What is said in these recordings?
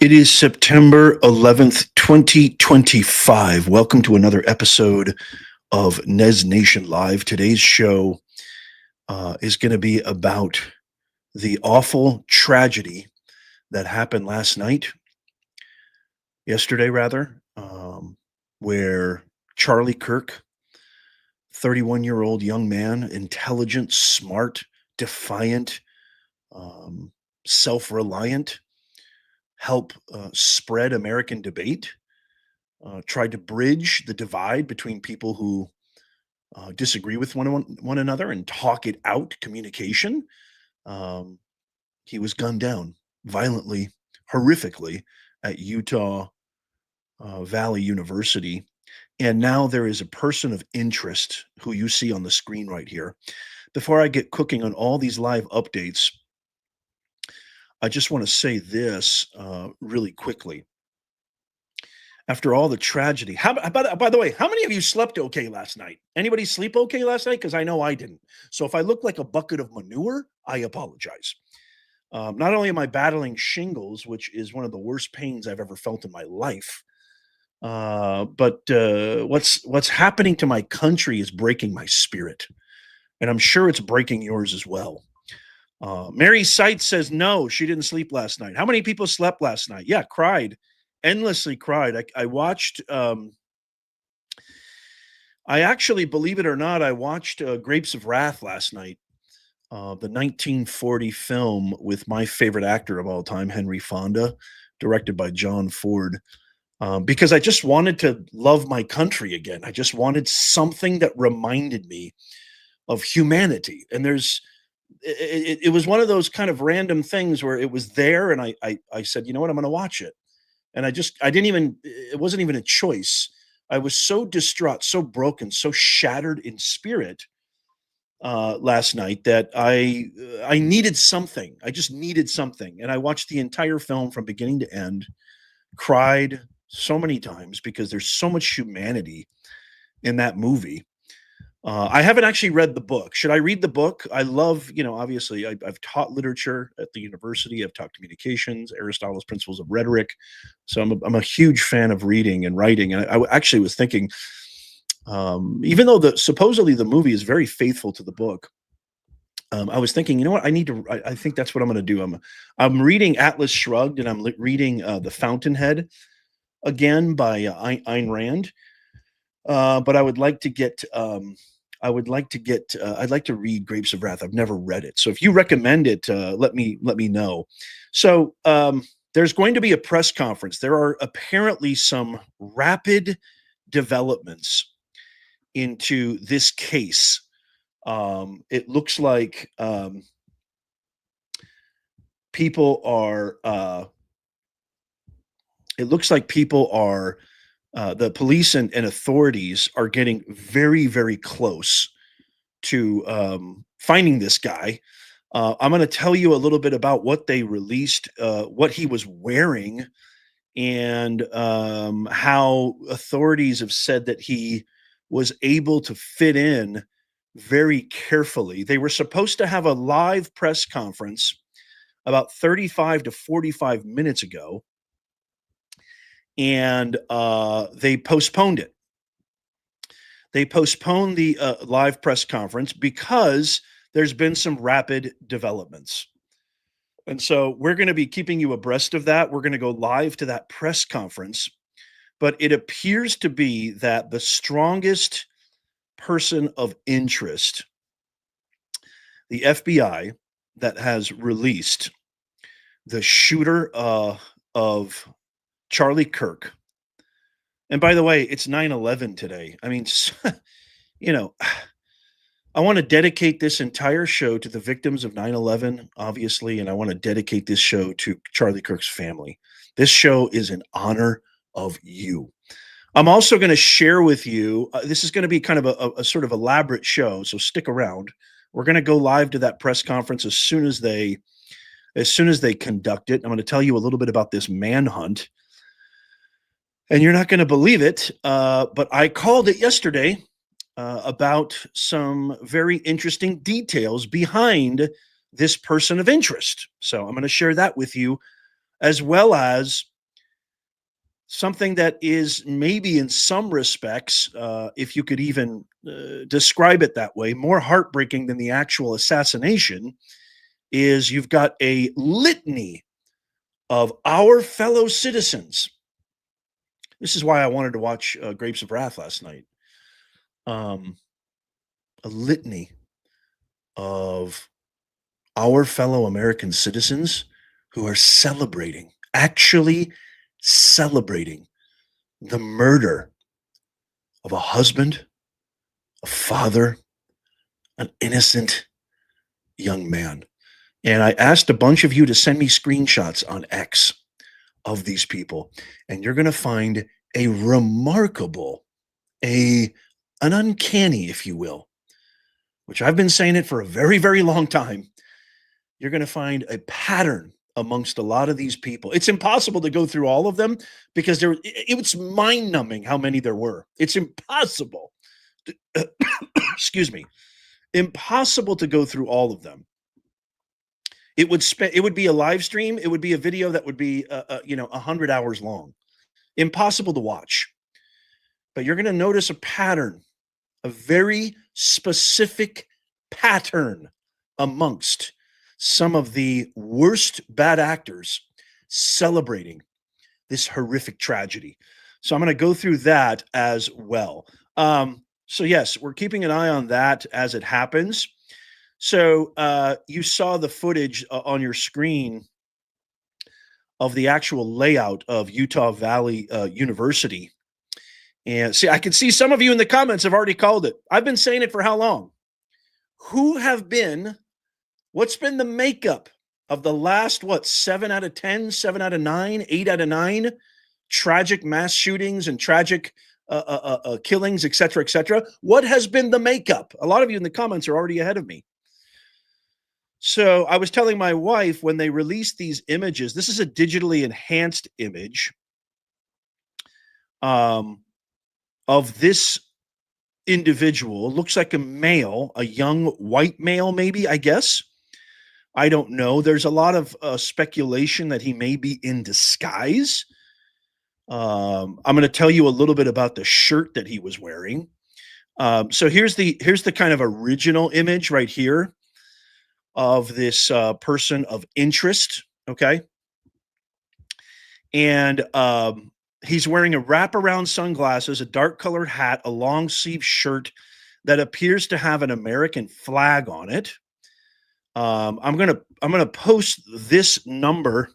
It is September 11th, 2025. Welcome to another episode of Nez Nation Live. Today's show is going to be about the awful tragedy that happened yesterday rather, where Charlie Kirk, 31-year-old young man, intelligent, smart, defiant, um, self-reliant, help spread American debate, tried to bridge the divide between people who disagree with one another and talk it out, communication. Um, he was gunned down violently, horrifically at Utah Valley University. And now there is a person of interest who you see on the screen right here. Before I get cooking on all these live updates, I just want to say this really quickly. After all the tragedy, by the way, how many of you slept okay last night? Anybody sleep okay last night? Because I know I didn't. So if I look like a bucket of manure, I apologize. Not only am I battling shingles, which is one of the worst pains I've ever felt in my life, but what's happening to my country is breaking my spirit, and I'm sure it's breaking yours as well. Mary Sight says no, she didn't sleep last night. How many people slept last night? Yeah, cried, endlessly cried. I watched. I actually, believe it or not, I watched Grapes of Wrath last night, the 1940 film with my favorite actor of all time, Henry Fonda, directed by John Ford. Because I just wanted to love my country again. I just wanted something that reminded me of humanity. And it was one of those kind of random things where it was there, and I said, you know what, I'm going to watch it. And I didn't even, it wasn't even a choice. I was so distraught, so broken, so shattered in spirit last night that I needed something. I just needed something, and I watched the entire film from beginning to end. Cried so many times because there's so much humanity in that movie. I haven't actually read the book. Should I read the book? I love, obviously, I've taught literature at the university. I've taught communications, Aristotle's Principles of Rhetoric. So I'm a huge fan of reading and writing. And I actually was thinking, even though supposedly the movie is very faithful to the book, I was thinking, you know what? I think that's what I'm going to do. I'm reading Atlas Shrugged, and I'm reading The Fountainhead again by Ayn Rand. But I would like to get I'd like to read Grapes of Wrath. I've never read it. So if you recommend it, let me know. So there's going to be a press conference. There are apparently some rapid developments into this case. It looks like people are the police and authorities are getting very, very close to finding this guy. I'm going to tell you a little bit about what they released, what he was wearing, and how authorities have said that he was able to fit in very carefully. They were supposed to have a live press conference about 35 to 45 minutes ago, and they postponed it. They postponed the live press conference because there's been some rapid developments. And so we're going to be keeping you abreast of that. We're going to go live to that press conference. But it appears to be that the strongest person of interest, the FBI, that has released the shooter of Charlie Kirk. And by the way, it's 9/11 today. I mean, you know, I want to dedicate this entire show to the victims of 9/11, obviously, and I want to dedicate this show to Charlie Kirk's family. This show is in honor of you. I'm also going to share with you, this is going to be kind of a sort of elaborate show, so stick around. We're going to go live to that press conference as soon as they conduct it. I'm going to tell you a little bit about this manhunt. And you're not going to believe it, but I called it yesterday about some very interesting details behind this person of interest. So I'm going to share that with you, as well as something that is maybe in some respects, if you could even describe it that way, more heartbreaking than the actual assassination, is you've got a litany of our fellow citizens. This is why I wanted to watch Grapes of Wrath last night. A litany of our fellow American citizens who are celebrating, actually celebrating the murder of a husband, a father, an innocent young man. And I asked a bunch of you to send me screenshots on X of these people, and you're going to find a remarkable, an uncanny, if you will, which I've been saying it for a very, very long time. You're going to find a pattern amongst a lot of these people. It's impossible to go through all of them because it's mind-numbing how many there were. It's impossible. Excuse me. Impossible to go through all of them. It would be a live stream. It would be a video that would be 100 hours long. Impossible to watch. But you're going to notice a pattern, a very specific pattern amongst some of the worst bad actors celebrating this horrific tragedy. So I'm going to go through that as well. So yes, we're keeping an eye on that as it happens. So you saw the footage on your screen of the actual layout of Utah Valley University. And see, I can see some of you in the comments have already called it. I've been saying it for how long? What's been the makeup of the last, 7 out of 10, 7 out of 9, 8 out of 9 tragic mass shootings and tragic killings, et cetera, et cetera? What has been the makeup? A lot of you in the comments are already ahead of me. So I was telling my wife when they released these images, this is a digitally enhanced image of this individual. Looks like a male, a young white male, maybe, I guess. I don't know. There's a lot of speculation that he may be in disguise. I'm going to tell you a little bit about the shirt that he was wearing. So here's the kind of original image right here of this person of interest. Okay. And he's wearing a wraparound sunglasses, a dark colored hat, a long sleeve shirt that appears to have an American flag on it. I'm gonna post this number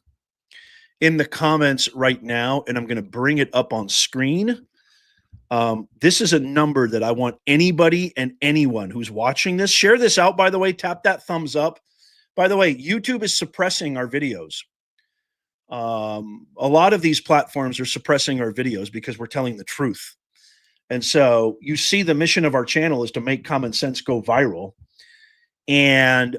in the comments right now, and I'm gonna bring it up on screen. This is a number that I want anybody and anyone who's watching this, share this out, by the way, tap that thumbs up. By the way, YouTube is suppressing our videos. A lot of these platforms are suppressing our videos because we're telling the truth. And so you see the mission of our channel is to make common sense go viral. And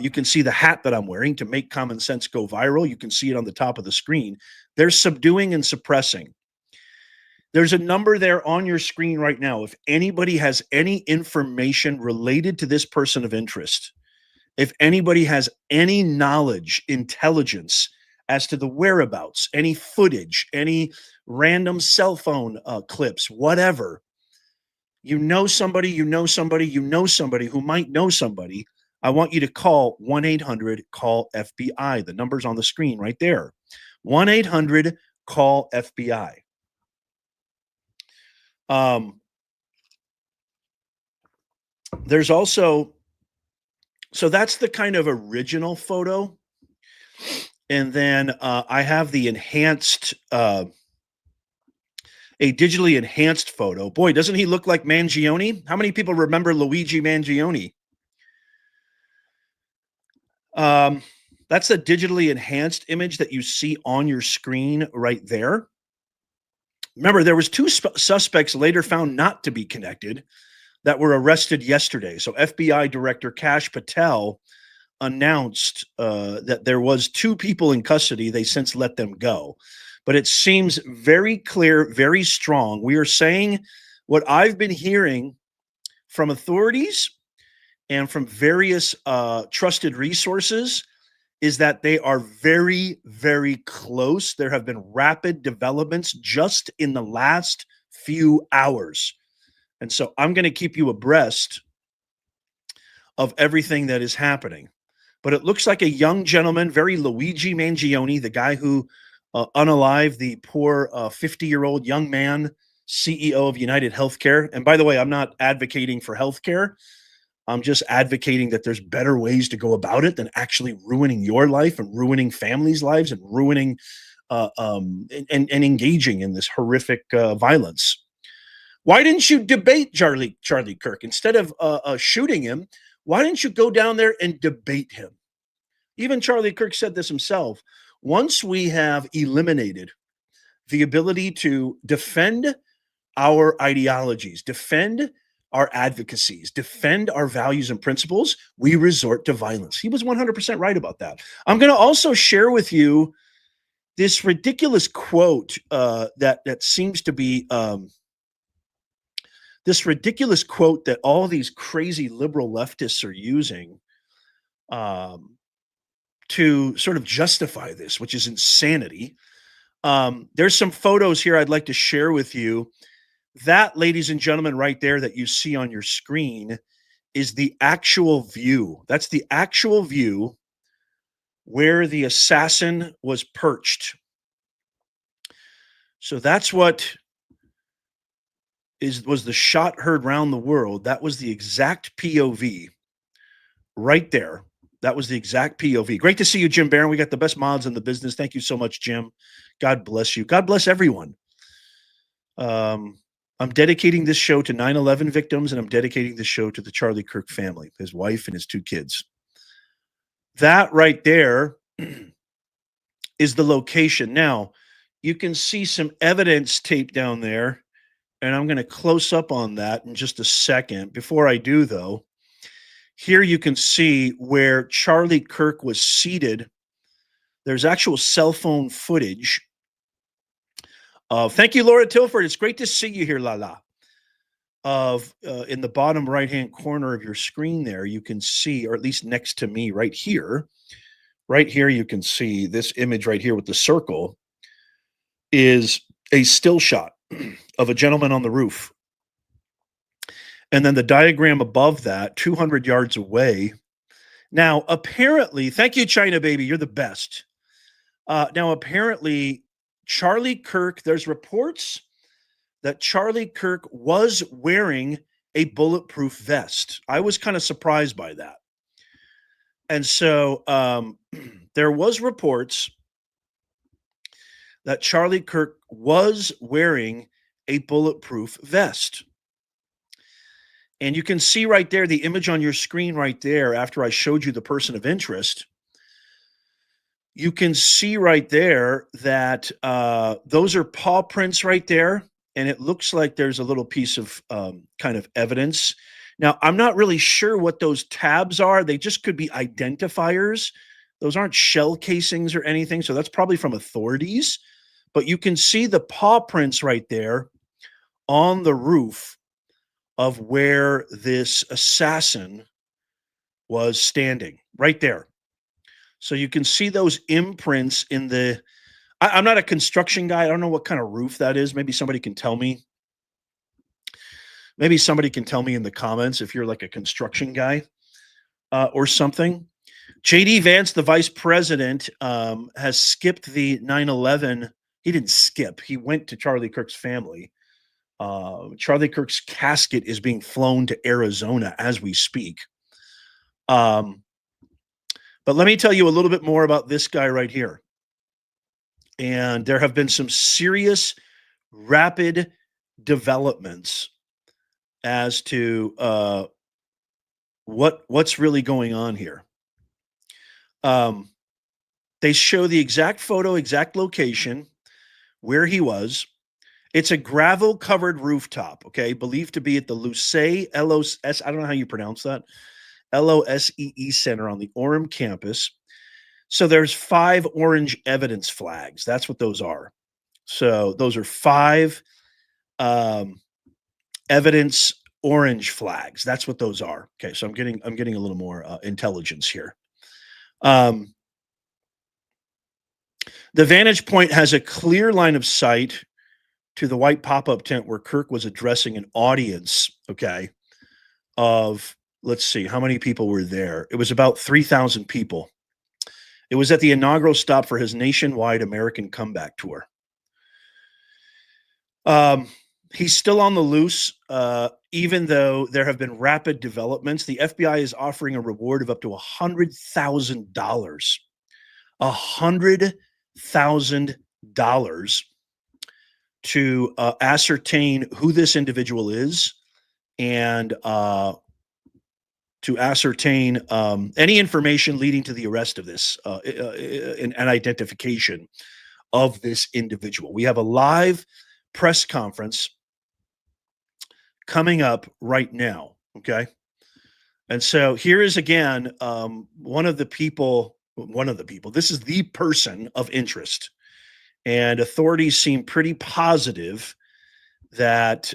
you can see the hat that I'm wearing to make common sense go viral. You can see it on the top of the screen. They're subduing and suppressing. There's a number there on your screen right now. If anybody has any information related to this person of interest, if anybody has any knowledge, intelligence as to the whereabouts, any footage, any random cell phone clips, whatever, you know somebody who might know somebody, I want you to call 1-800-CALL-FBI. The number's on the screen right there. 1-800-CALL-FBI. There's also, so that's the kind of original photo. And then I have the enhanced, a digitally enhanced photo. Boy, doesn't he look like Mangione? How many people remember Luigi Mangione? That's a digitally enhanced image that you see on your screen right there. Remember, there was two suspects later found not to be connected that were arrested yesterday. So FBI Director Kash Patel announced that there was 2 people in custody. They since let them go. But it seems very clear, very strong. We are saying what I've been hearing from authorities and from various trusted resources is that they are very, very close. There have been rapid developments just in the last few hours. And so I'm going to keep you abreast of everything that is happening. But it looks like a young gentleman, very Luigi Mangione, the guy who unalived the poor 50-year-old young man, CEO of United Healthcare. And by the way, I'm not advocating for healthcare. I'm just advocating that there's better ways to go about it than actually ruining your life and ruining families' lives and ruining and engaging in this horrific violence. Why didn't you debate Charlie Kirk instead of shooting him? Why didn't you go down there and debate him? Even Charlie Kirk said this himself. Once we have eliminated the ability to defend our ideologies, defend our advocacies, defend our values and principles, we resort to violence. He was 100% right about that. I'm going to also share with you this ridiculous quote that seems to be this ridiculous quote that all these crazy liberal leftists are using to sort of justify this, which is insanity. There's some photos here I'd like to share with you. That, ladies and gentlemen, right there that you see on your screen is the actual view. That's the actual view where the assassin was perched. So that's what was the shot heard round the world. That was the exact POV right there. That was the exact POV. Great to see you, Jim Barron. We got the best mods in the business. Thank you so much, Jim. God bless you. God bless everyone. I'm dedicating this show to 9/11 victims, and I'm dedicating this show to the Charlie Kirk family, his wife and his 2 kids. That right there is the location. Now, you can see some evidence tape down there, and I'm going to close up on that in just a second. Before I do, though, here you can see where Charlie Kirk was seated. There's actual cell phone footage. Thank you, Laura Tilford. It's great to see you here, Lala. In the bottom right-hand corner of your screen there, you can see, or at least next to me right here, you can see this image right here with the circle is a still shot of a gentleman on the roof. And then the diagram above that, 200 yards away. Now, apparently, thank you, China Baby. You're the best. Now, apparently, Charlie Kirk, there's reports that Charlie Kirk was wearing a bulletproof vest. I was kind of surprised by that. And so there was reports that Charlie Kirk was wearing a bulletproof vest. And you can see right there, the image on your screen right there, after I showed you the person of interest, you can see right there that those are paw prints right there. And it looks like there's a little piece of kind of evidence. Now, I'm not really sure what those tabs are. They just could be identifiers. Those aren't shell casings or anything. So that's probably from authorities. But you can see the paw prints right there on the roof of where this assassin was standing, right there. So you can see those imprints in the. I'm not a construction guy. I don't know what kind of roof that is. Maybe somebody can tell me. Maybe somebody can tell me in the comments if you're like a construction guy or something. JD Vance, the vice president, has skipped the 9/11. He didn't skip. He went to Charlie Kirk's family. Charlie Kirk's casket is being flown to Arizona as we speak. But let me tell you a little bit more about this guy right here. And there have been some serious, rapid developments as to what's really going on here. They show the exact photo, exact location where he was. It's a gravel-covered rooftop, okay, believed to be at the Lucé LOS, I don't know how you pronounce that, LOSEE Center on the Orem campus. So there's 5 orange evidence flags. That's what those are. So those are 5 evidence orange flags. That's what those are. Okay, so I'm getting a little more intelligence here. The Vantage Point has a clear line of sight to the white pop-up tent where Kirk was addressing an audience, okay, of, let's see, how many people were there? It was about 3,000 people. It was at the inaugural stop for his nationwide American comeback tour. He's still on the loose, even though there have been rapid developments. The FBI is offering a reward of up to $100,000. $100,000 to ascertain who this individual is and to ascertain any information leading to the arrest of this and identification of this individual. We have a live press conference coming up right now. Okay. And so here is again one of the people, this is the person of interest. And authorities seem pretty positive that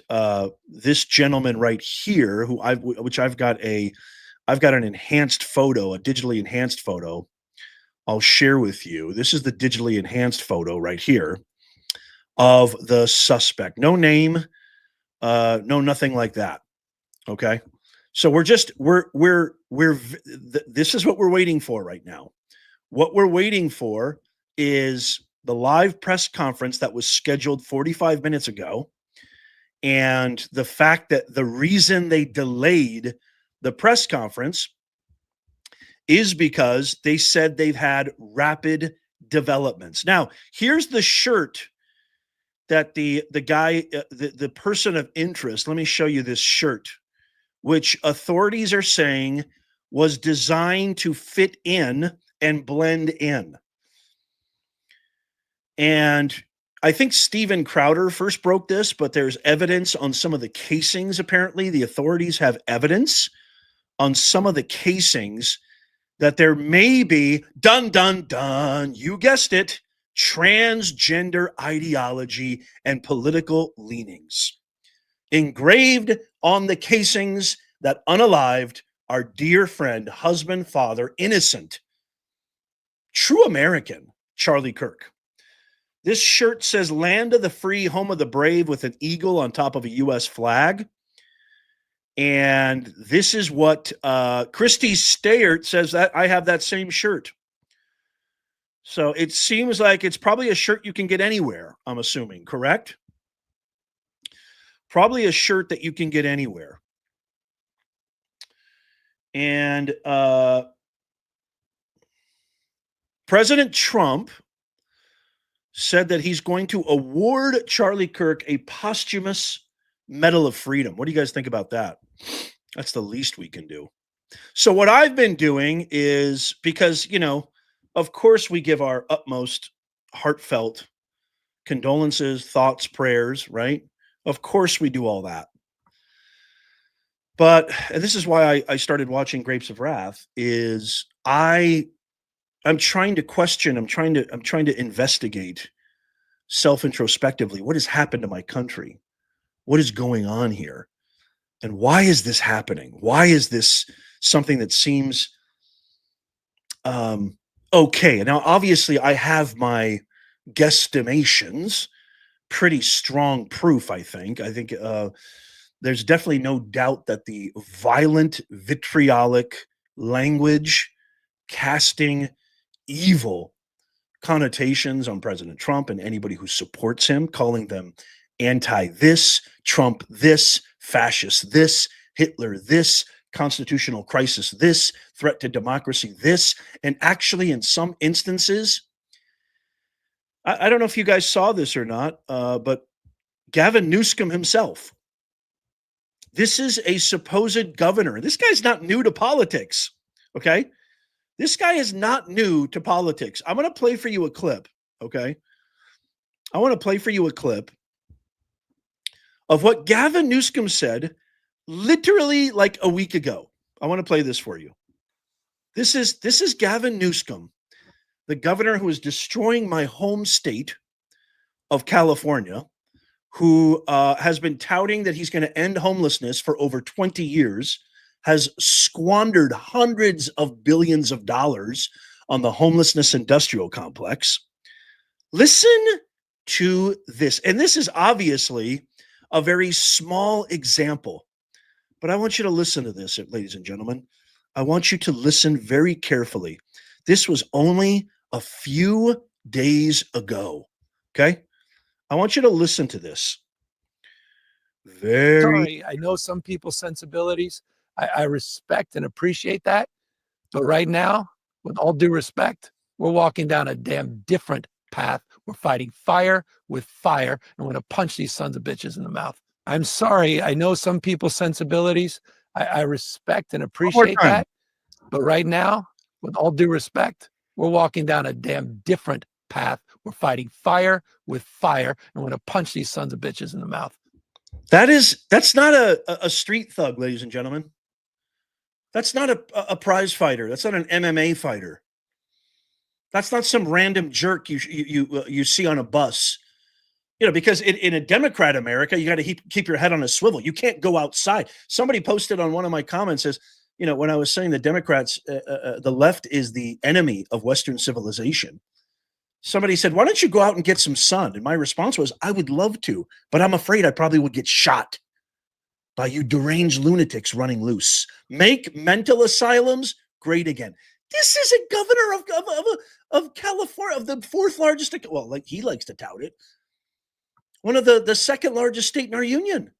this gentleman right here, I've got an enhanced photo, a digitally enhanced photo. I'll share with you. This is the digitally enhanced photo right here of the suspect. No name, no nothing like that. Okay, so this is what we're waiting for right now. What we're waiting for is the live press conference that was scheduled 45 minutes ago. And the fact that the reason they delayed the press conference is because they said they've had rapid developments. Now, here's the shirt that the guy, the person of interest, let me show you this shirt, which authorities are saying was designed to fit in and blend in. And I think Steven Crowder first broke this, but there's evidence on some of the casings. Apparently, the authorities have evidence on some of the casings that there may be, dun, dun, dun, you guessed it, transgender ideology and political leanings. Engraved on the casings that unalived our dear friend, husband, father, innocent, true American, Charlie Kirk. This shirt says land of the free, home of the brave with an eagle on top of a U.S. flag. And this is what Christy Stayert says that I have that same shirt. So it seems like it's probably a shirt you can get anywhere, I'm assuming, correct? Probably a shirt that you can get anywhere. And President Trump said that he's going to award Charlie Kirk a posthumous Medal of Freedom. What do you guys think about that? That's the least we can do. So what I've been doing is, because, of course we give our utmost heartfelt condolences, thoughts, prayers, right? Of course we do all that. But, and this is why I started watching Grapes of Wrath, is I'm trying to question, I'm trying to investigate self-introspectively what has happened to my country. What is going on here? And why is this happening? Why is this something that seems okay? And now, obviously, I have my guesstimations, pretty strong proof, I think. There's definitely no doubt that the violent, vitriolic language, casting evil connotations on President Trump and anybody who supports him, calling them anti-this, Trump this, fascist this, Hitler this, constitutional crisis this, threat to democracy this, and actually in some instances, I don't know if you guys saw this or not, but Gavin Newsom himself, this is a supposed governor. This guy's not new to politics, okay? This guy is not new to politics. I'm going to play for you a clip, okay? I want to play for you a clip of what Gavin Newsom said literally like a week ago. I want to play this for you. This is Gavin Newsom, the governor who is destroying my home state of California, who has been touting that he's going to end homelessness for over 20 years, has squandered hundreds of billions of dollars on the homelessness industrial complex, Listen to this. And this is obviously a very small example, but I want you to listen to this, ladies and gentlemen. I want you to listen very carefully. This was only a few days ago. Okay. I want you to listen to this. Sorry, I know some people's sensibilities. I respect and appreciate that. But right now, with all due respect, we're walking down a damn different path. We're fighting fire with fire, and we're going to punch these sons of bitches in the mouth. I'm sorry. I know some people's sensibilities. I respect and One more appreciate time. that. But right now, with all due respect, we're walking down a damn different path. We're fighting fire with fire, and we're going to punch these sons of bitches in the mouth. That's not a street thug, ladies and gentlemen. That's not a prize fighter. That's not an MMA fighter. That's not some random jerk you see on a bus. You know, because in a Democrat America, you got to keep your head on a swivel. You can't go outside. Somebody posted on one of my comments says, you know, when I was saying the Democrats, the left is the enemy of Western civilization. Somebody said, why don't you go out and get some sun? And my response was, I would love to, but I'm afraid I probably would get shot by you deranged lunatics running loose. Make mental asylums great again. This is a governor of California, of the fourth largest, well, like he likes to tout it, one of the second largest state in our union,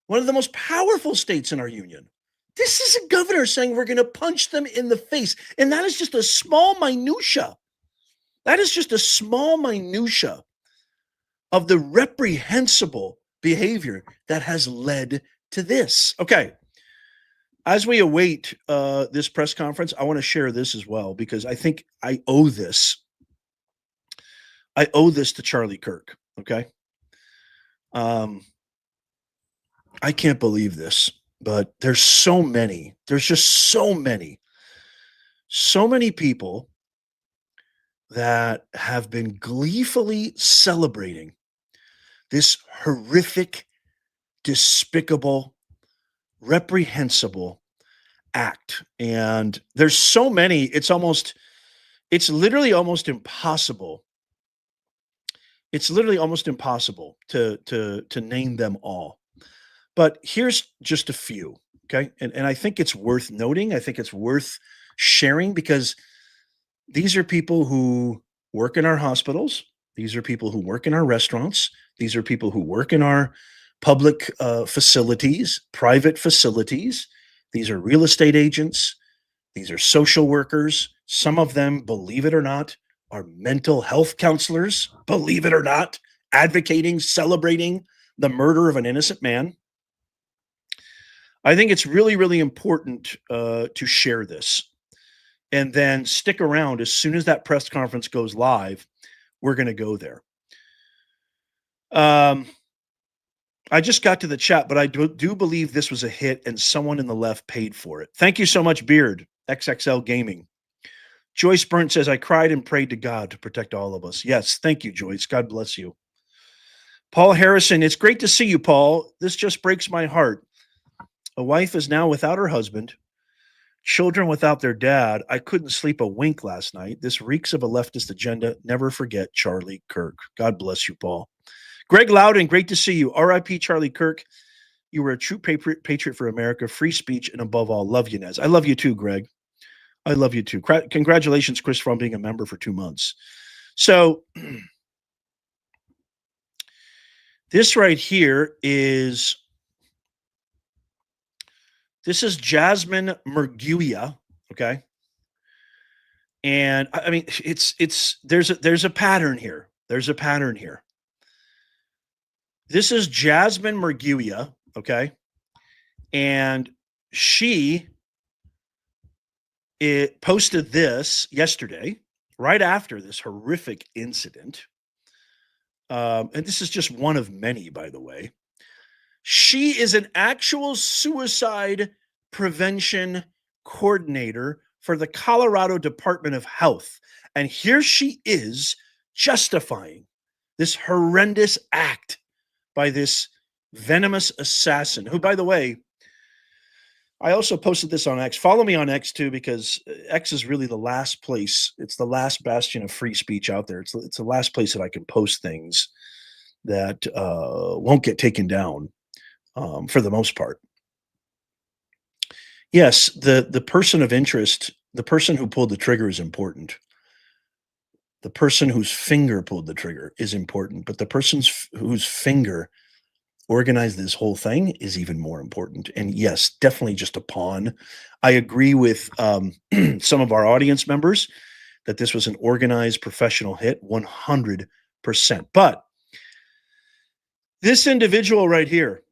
one of the most powerful states in our union. This is a governor saying we're going to punch them in the face. And that is just a small minutia. That is just a small minutia of the reprehensible behavior that has led to this. Okay. As we await this press conference, I want to share this as well, because I think I owe this. I owe this to Charlie Kirk. Okay. I can't believe this, but there's just so many people that have been gleefully celebrating this horrific, despicable, reprehensible act. And there's so many, it's literally almost impossible. It's literally almost impossible to name them all. But here's just a few, okay? And I think it's worth noting. I think it's worth sharing, because these are people who work in our hospitals. These are people who work in our restaurants. These are people who work in our public facilities, private facilities. These are real estate agents. These are social workers. Some of them, believe it or not, are mental health counselors, believe it or not, advocating, celebrating the murder of an innocent man. I think it's really, really important to share this. And then stick around. As soon as that press conference goes live, we're going to go there. I just got to the chat, but I do believe this was a hit and someone in the left paid for it. Thank you so much, Beard, XXL Gaming. Joyce Burnt says, I cried and prayed to God to protect all of us. Yes, thank you, Joyce. God bless you. Paul Harrison, it's great to see you, Paul. This just breaks my heart. A wife is now without her husband, children without their dad. I couldn't sleep a wink last night. This reeks of a leftist agenda. Never forget Charlie Kirk. God bless you, Paul. Greg Loudon, great to see you. R.I.P. Charlie Kirk. You were a true patriot for America, free speech, and above all, love you, Nez. I love you too, Greg. I love you too. Congratulations, Chris, on being a member for 2 months. So this right here is Jasmine Murguia, okay? And I mean, there's a pattern here. There's a pattern here. This is Jasmine Murguia, okay? And she posted this yesterday, right after this horrific incident. And this is just one of many, by the way. She is an actual suicide prevention coordinator for the Colorado Department of Health. And here she is justifying this horrendous act by this venomous assassin, who, by the way, I also posted this on X. Follow me on X too, because X is really the last place. It's the last bastion of free speech out there. It's the last place that I can post things that won't get taken down for the most part. Yes, the person of interest, the person who pulled the trigger is important. The person whose finger pulled the trigger is important, but the whose finger organized this whole thing is even more important. And yes, definitely just a pawn. I agree with some of our audience members that this was an organized professional hit, 100%. But this individual right here,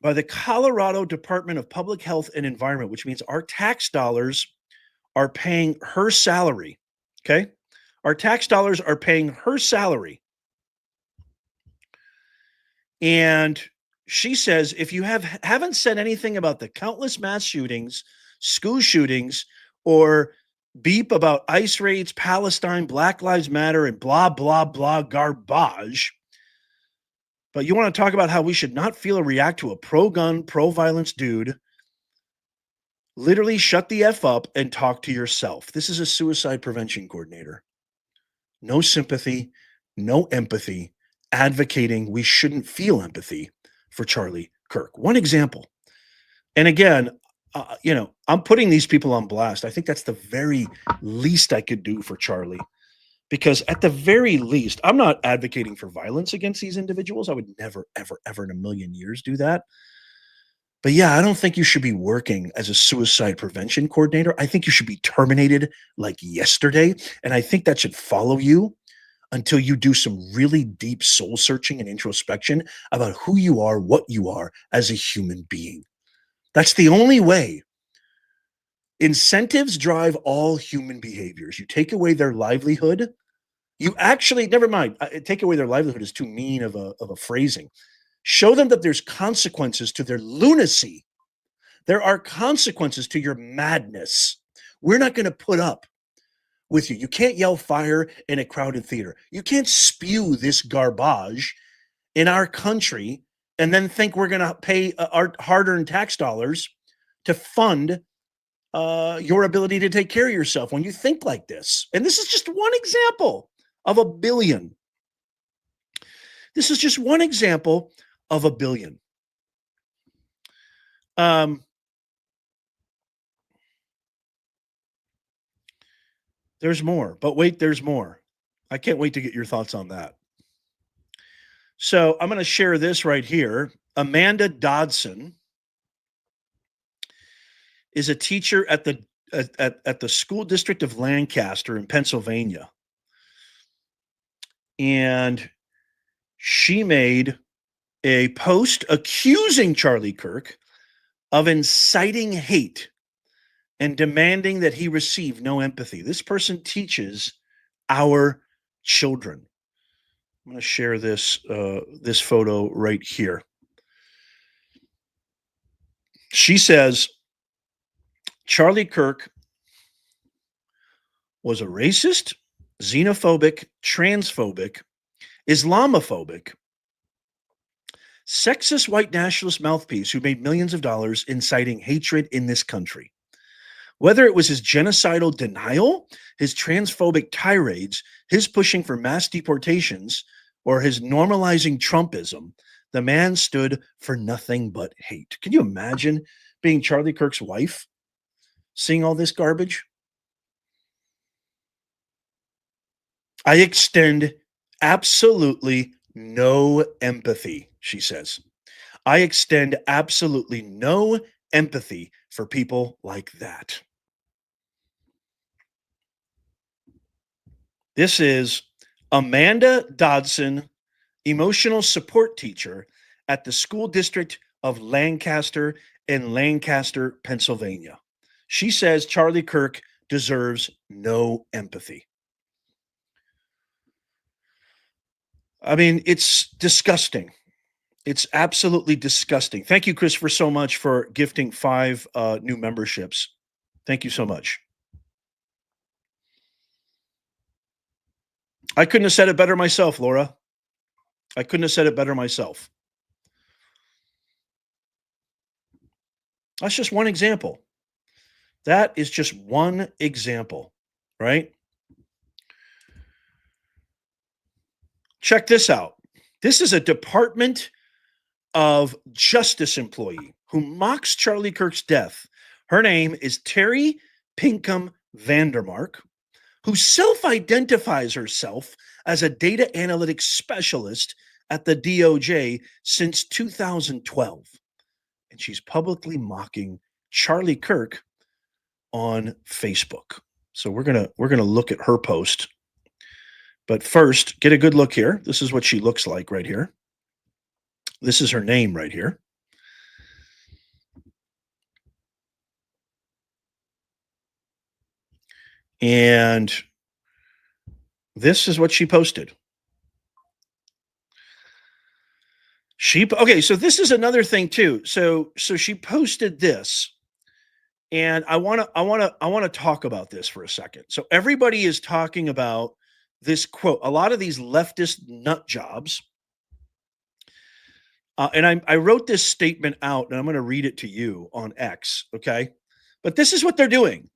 by the Colorado Department of Public Health and Environment, which means our tax dollars are paying her salary. Okay. Our tax dollars are paying her salary. And she says, if you haven't said anything about the countless mass shootings, school shootings, or beep about ICE raids, Palestine, Black Lives Matter, and blah, blah, blah garbage, but you want to talk about how we should not feel or react to a pro-gun, pro-violence dude, literally shut the F up and talk to yourself. This is a suicide prevention coordinator. No sympathy, no empathy, advocating we shouldn't feel empathy for Charlie Kirk. One example. And again, I'm putting these people on blast. I think that's the very least I could do for Charlie, because at the very least, I'm not advocating for violence against these individuals. I would never, ever, ever in a million years do that. But yeah, I don't think you should be working as a suicide prevention coordinator. I think you should be terminated like yesterday. And I think that should follow you until you do some really deep soul searching and introspection about who you are, what you are as a human being. That's the only way. Incentives drive all human behaviors. You take away their livelihood. You actually, never mind, take away their livelihood is too mean of a phrasing. Show them that there's consequences to their lunacy. There are consequences to your madness. We're not going to put up with you. You can't yell fire in a crowded theater. You can't spew this garbage in our country and then think we're going to pay our hard-earned tax dollars to fund your ability to take care of yourself when you think like this. And this is just one example of a billion. This is just one example of a billion. There's more, but wait, there's more. I can't wait to get your thoughts on that. So I'm going to share this right here. Amanda Dodson is a teacher at the school district of Lancaster in Pennsylvania. And she made a post accusing Charlie Kirk of inciting hate and demanding that he receive no empathy. This person teaches our children. I'm going to share this this photo right here. She says Charlie Kirk was a racist, xenophobic, transphobic, Islamophobic, sexist white nationalist mouthpiece who made millions of dollars inciting hatred in this country. Whether it was his genocidal denial, his transphobic tirades, his pushing for mass deportations, or his normalizing Trumpism, the man stood for nothing but hate. Can you imagine being Charlie Kirk's wife, seeing all this garbage? I extend absolutely no empathy, she says. I extend absolutely no empathy for people like that. This is Amanda Dodson, emotional support teacher at the school district of Lancaster in Lancaster, Pennsylvania. She says Charlie Kirk deserves no empathy. I mean, it's disgusting. It's absolutely disgusting. Thank you, Christopher, so much for gifting 5 new memberships. Thank you so much. I couldn't have said it better myself, Laura. I couldn't have said it better myself. That's just one example. That is just one example, right? Check this out. This is a Department of Justice employee who mocks Charlie Kirk's death. Her name is Terry Pinkham Vandermark, who self-identifies herself as a data analytics specialist at the DOJ since 2012. And she's publicly mocking Charlie Kirk on Facebook. So we're gonna look at her post. But first, get a good look here. This is what she looks like right here. This is her name right here. And this is what she posted. Okay, so this is another thing too. So she posted this, and I want to talk about this for a second. So everybody is talking about this quote. A lot of these leftist nut jobs, and I wrote this statement out, and I'm going to read it to you on X. Okay, but this is what they're doing.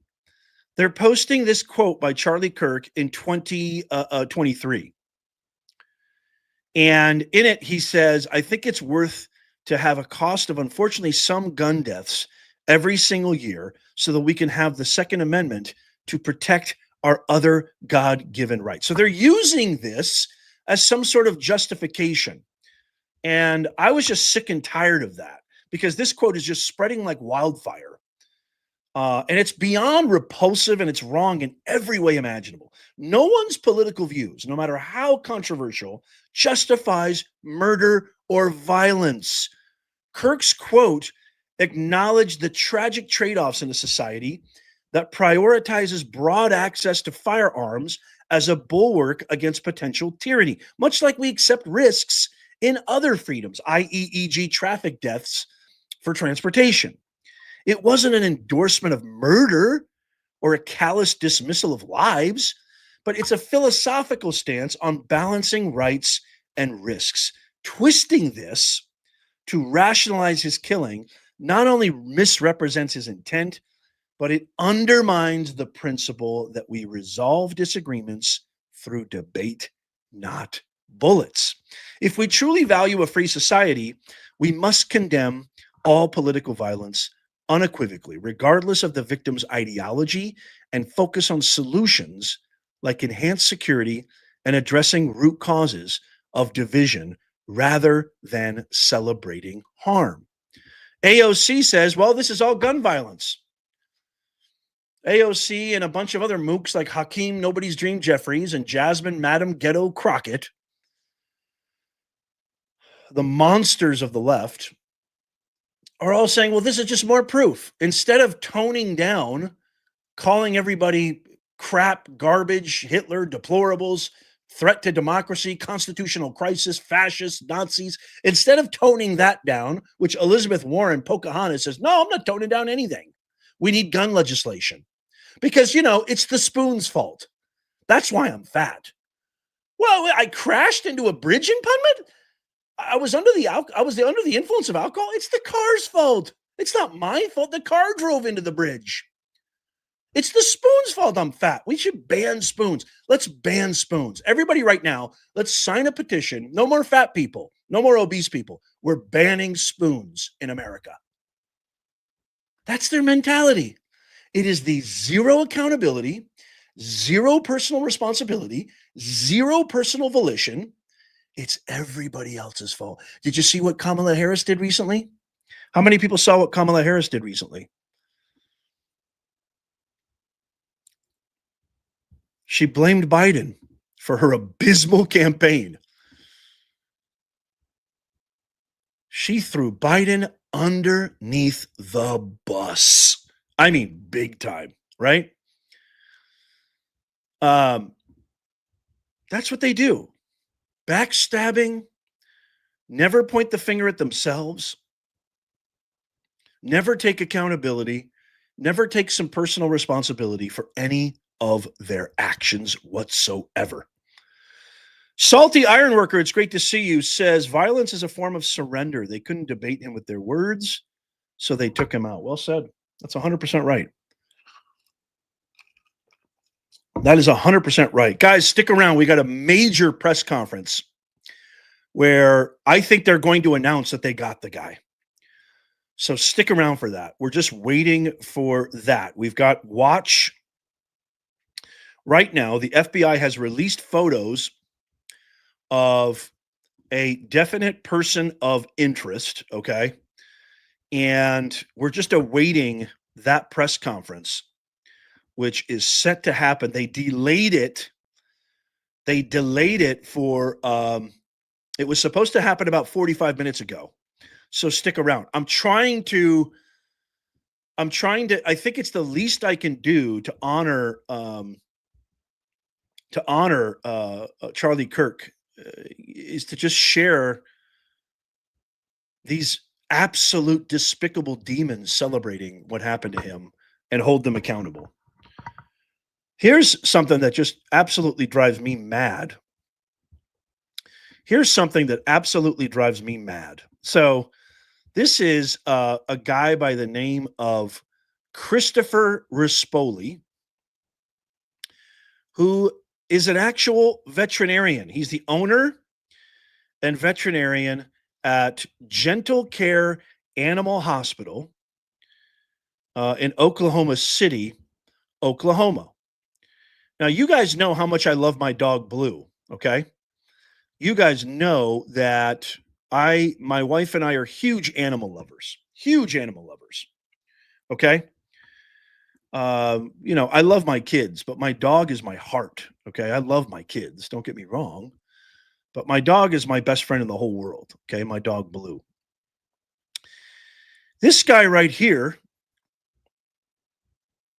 They're posting this quote by Charlie Kirk in 2023. And in it, he says, I think it's worth to have a cost of, unfortunately, some gun deaths every single year so that we can have the Second Amendment to protect our other God-given rights. So they're using this as some sort of justification. And I was just sick and tired of that because this quote is just spreading like wildfire. And it's beyond repulsive, and it's wrong in every way imaginable. No one's political views, no matter how controversial, justifies murder or violence. Kirk's quote acknowledged the tragic trade-offs in a society that prioritizes broad access to firearms as a bulwark against potential tyranny, much like we accept risks in other freedoms, i.e., e.g., traffic deaths for transportation. It wasn't an endorsement of murder or a callous dismissal of lives, but it's a philosophical stance on balancing rights and risks. Twisting this to rationalize his killing not only misrepresents his intent, but it undermines the principle that we resolve disagreements through debate, not bullets. If we truly value a free society, we must condemn all political violence unequivocally, regardless of the victim's ideology, and focus on solutions like enhanced security and addressing root causes of division rather than celebrating harm. AOC says, well, this is all gun violence. AOC and a bunch of other mooks like Hakeem Nobody's Dream Jeffries and Jasmine Madam Ghetto Crockett, the monsters of the left, are all saying, well, this is just more proof. Instead of toning down, calling everybody crap, garbage, Hitler, deplorables, threat to democracy, constitutional crisis, fascists, Nazis, instead of toning that down, which Elizabeth Warren, Pocahontas, says, no, I'm not toning down anything. We need gun legislation. Because, it's the spoon's fault. That's why I'm fat. Well, I crashed into a bridge impoundment. I was under the influence of alcohol. It's the car's fault. It's not my fault. The car drove into the bridge. It's the spoon's fault I'm fat. We should ban spoons. Let's ban spoons. Everybody right now, let's sign a petition. No more fat people. No more obese people. We're banning spoons in America. That's their mentality. It is the zero accountability, zero personal responsibility, zero personal volition. It's everybody else's fault. Did you see what Kamala Harris did recently? How many people saw what Kamala Harris did recently? She blamed Biden for her abysmal campaign. She threw Biden underneath the bus. I mean, big time, right? That's what they do. Backstabbing, never point the finger at themselves, never take accountability, never take some personal responsibility for any of their actions whatsoever. Salty Ironworker, it's great to see you, says violence is a form of surrender. They couldn't debate him with their words, So they took him out. Well said. That's 100% right. That is 100% right. Guys, stick around. We got a major press conference where I think they're going to announce that they got the guy. So stick around for that. We're just waiting for that. We've got watch right now. The FBI has released photos of a definite person of interest. Okay. And we're just awaiting that press conference, which is set to happen. They delayed it. They delayed it for, it was supposed to happen about 45 minutes ago. So stick around. I think it's the least I can do to honor Charlie Kirk is to just share these absolute despicable demons celebrating what happened to him and hold them accountable. Here's something that just absolutely drives me mad. So this is a guy by the name of Christopher Rispoli, who is an actual veterinarian. He's the owner and veterinarian at Gentle Care Animal Hospital in Oklahoma City, Oklahoma. Now, you guys know how much I love my dog Blue, okay? You guys know that my wife and I are huge animal lovers, okay? I love my kids, but my dog is my heart, okay? I love my kids, don't get me wrong, but my dog is my best friend in the whole world, okay? My dog Blue. This guy right here,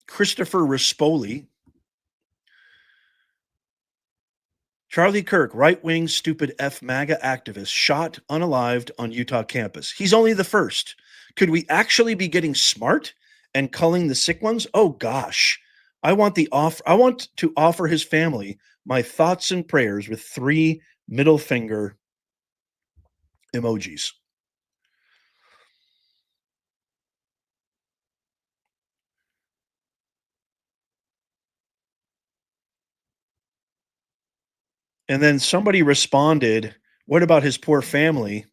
Christopher Rispoli, Charlie Kirk, right-wing, stupid F-MAGA activist, shot unalived on Utah campus. He's only the first. Could we actually be getting smart and culling the sick ones? Oh gosh, I want to offer his family my thoughts and prayers with 3 middle finger emojis. And then somebody responded, "What about his poor family?"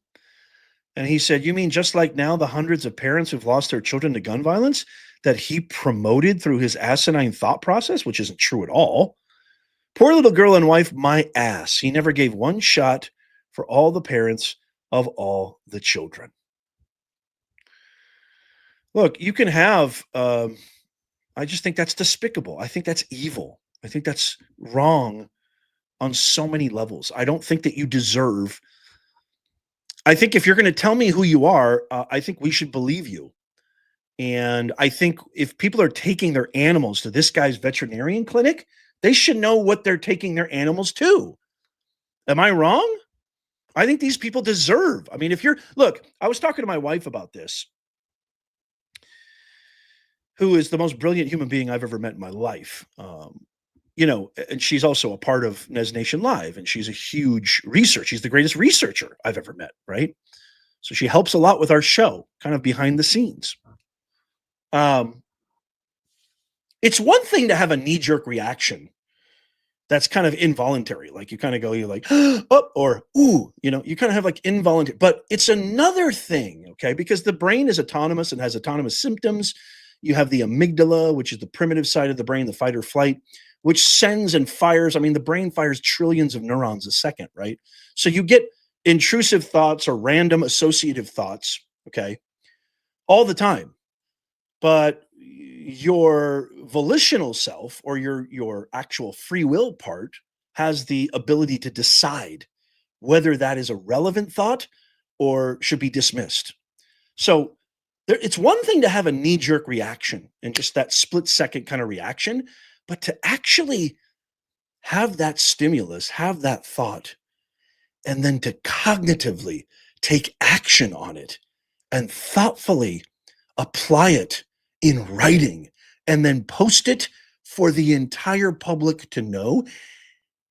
And he said, "You mean just like now, the hundreds of parents who've lost their children to gun violence that he promoted through his asinine thought process, which isn't true at all? Poor little girl and wife, my ass. He never gave one shot for all the parents of all the children." Look, you can have, I just think that's despicable. I think that's evil. I think that's wrong on so many levels. I don't think that you deserve. I think if you're going to tell me who you are, I think we should believe you. And I think if people are taking their animals to this guy's veterinarian clinic, they should know what they're taking their animals to. Am I wrong? I think these people deserve. I mean, look, I was talking to my wife about this, who is the most brilliant human being I've ever met in my life. And she's also a part of Nez Nation Live, and she's a huge researcher. She's the greatest researcher I've ever met, right? So she helps a lot with our show, kind of behind the scenes. It's one thing to have a knee-jerk reaction that's kind of involuntary. Like you kind of go, you're like, oh, or ooh, you kind of have like involuntary, but it's another thing, okay? Because the brain is autonomous and has autonomous symptoms. You have the amygdala, which is the primitive side of the brain, the fight or flight, which sends and fires. I mean, the brain fires trillions of neurons a second, right? So you get intrusive thoughts or random associative thoughts, okay, all the time. But your volitional self or your actual free will part has the ability to decide whether that is a relevant thought or should be dismissed. So it's one thing to have a knee-jerk reaction and just that split-second kind of reaction, but to actually have that stimulus, have that thought, and then to cognitively take action on it and thoughtfully apply it in writing and then post it for the entire public to know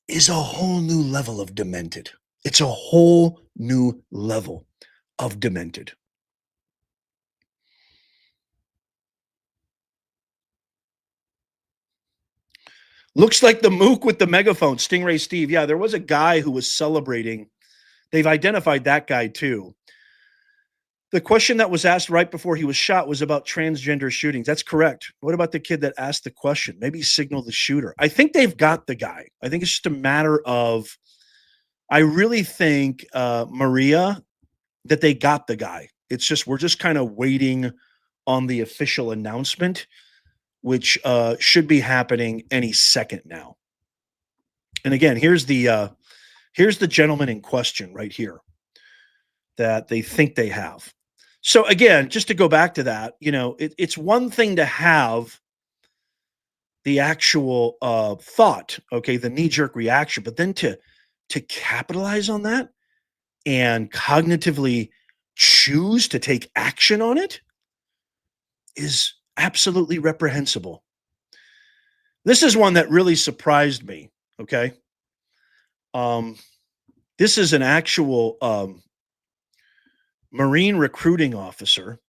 is a whole new level of demented. It's a whole new level of demented. Looks like the mook with the megaphone, Stingray Steve. Yeah, there was a guy who was celebrating. They've identified that guy too. The question that was asked right before he was shot was about transgender shootings. That's correct. What about the kid that asked the question? Maybe signal the shooter. I think they've got the guy. I think it's just a matter of, I really think, Maria, that they got the guy. It's just, we're just kind of waiting on the official announcement, which should be happening any second now. And again, here's the gentleman in question right here that they think they have. So again, just to go back to that, it's one thing to have the actual thought, okay, the knee-jerk reaction, but then to capitalize on that and cognitively choose to take action on it is absolutely reprehensible. This is one that really surprised me, okay? This is an actual Marine recruiting officer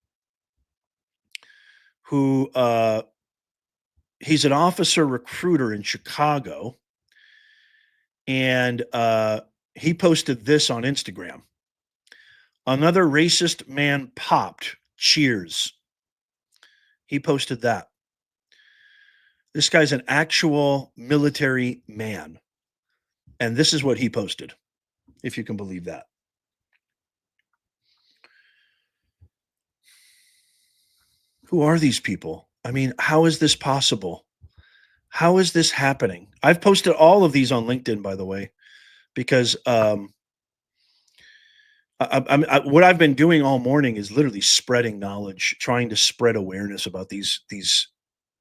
who he's an officer recruiter in Chicago, and he posted this on Instagram. Another racist man popped. Cheers. He posted that. This guy's an actual military man. And this is what he posted, if you can believe that. Who are these people? I mean, how is this possible? How is this happening? I've posted all of these on LinkedIn, by the way, because what I've been doing all morning is literally spreading knowledge, trying to spread awareness about these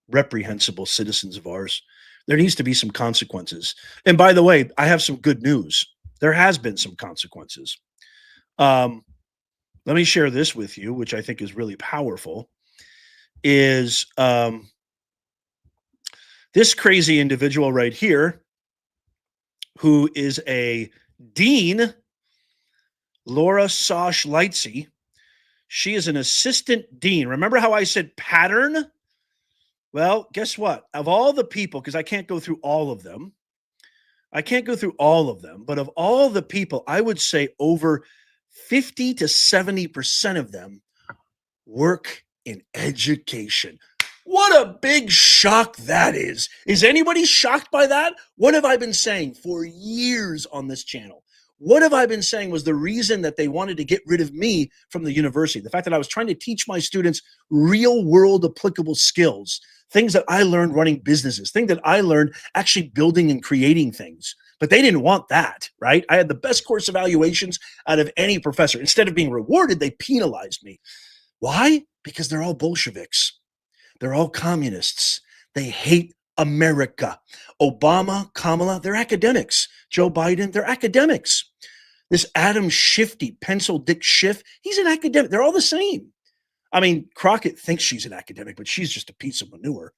reprehensible citizens of ours. There needs to be some consequences. And by the way, I have some good news. There has been some consequences. Let me share this with you, which I think is really powerful, is this crazy individual right here, who is a dean, Laura Sosh Lightsey. She is an assistant dean. Remember how I said pattern? Well, guess what? Of all the people, because I can't go through all of them, but of all the people, I would say over 50 to 70% of them work in education. What a big shock that is. Is anybody shocked by that? What have I been saying for years on this channel? What have I been saying was the reason that they wanted to get rid of me from the university? The fact that I was trying to teach my students real world applicable skills, things that I learned running businesses, things that I learned actually building and creating things. But they didn't want that, right? I had the best course evaluations out of any professor. Instead of being rewarded, they penalized me. Why? Because they're all Bolsheviks. They're all communists. They hate America. Obama, Kamala, they're academics. Joe Biden, they're academics. This Adam Shifty, Pencil Dick Schiff, he's an academic. They're all the same. I mean, Crockett thinks she's an academic, but she's just a piece of manure.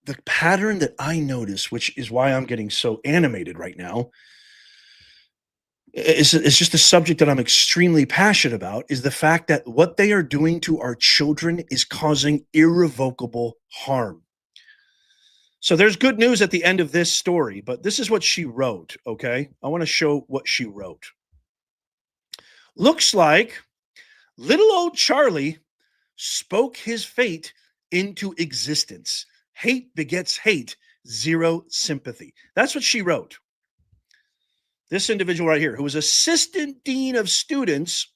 The pattern that I notice, which is why I'm getting so animated right now, it's just a subject that I'm extremely passionate about, is the fact that what they are doing to our children is causing irrevocable harm. So there's good news at the end of this story, but this is what she wrote, okay? I want to show what she wrote. Looks like little old Charlie spoke his fate into existence. Hate begets hate, zero sympathy. That's what she wrote. This individual right here, who was assistant dean of students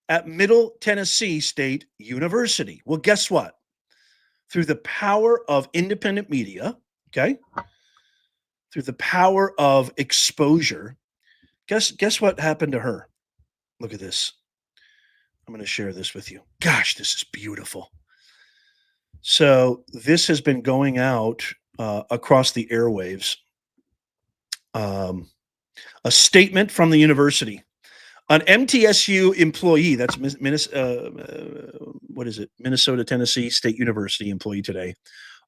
at Middle Tennessee State University. Well, guess what? Through the power of independent media, okay, through the power of exposure, guess what happened to her? Look at this. I'm going to share this with you. Gosh, this is beautiful. So this has been going out across the airwaves. A statement from the university. An MTSU employee, that's Minnesota Tennessee State University employee today,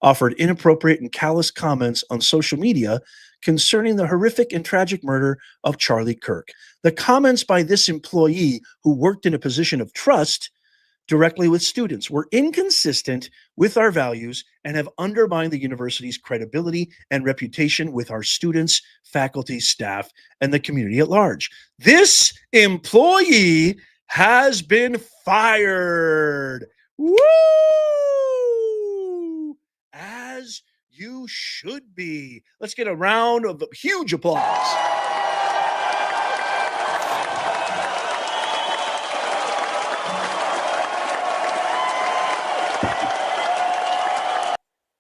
offered inappropriate and callous comments on social media concerning the horrific and tragic murder of Charlie Kirk. The comments by this employee, who worked in a position of trust, directly with students. We're inconsistent with our values and have undermined the university's credibility and reputation with our students, faculty, staff, and the community at large. This employee has been fired. Woo! As you should be. Let's get a round of huge applause.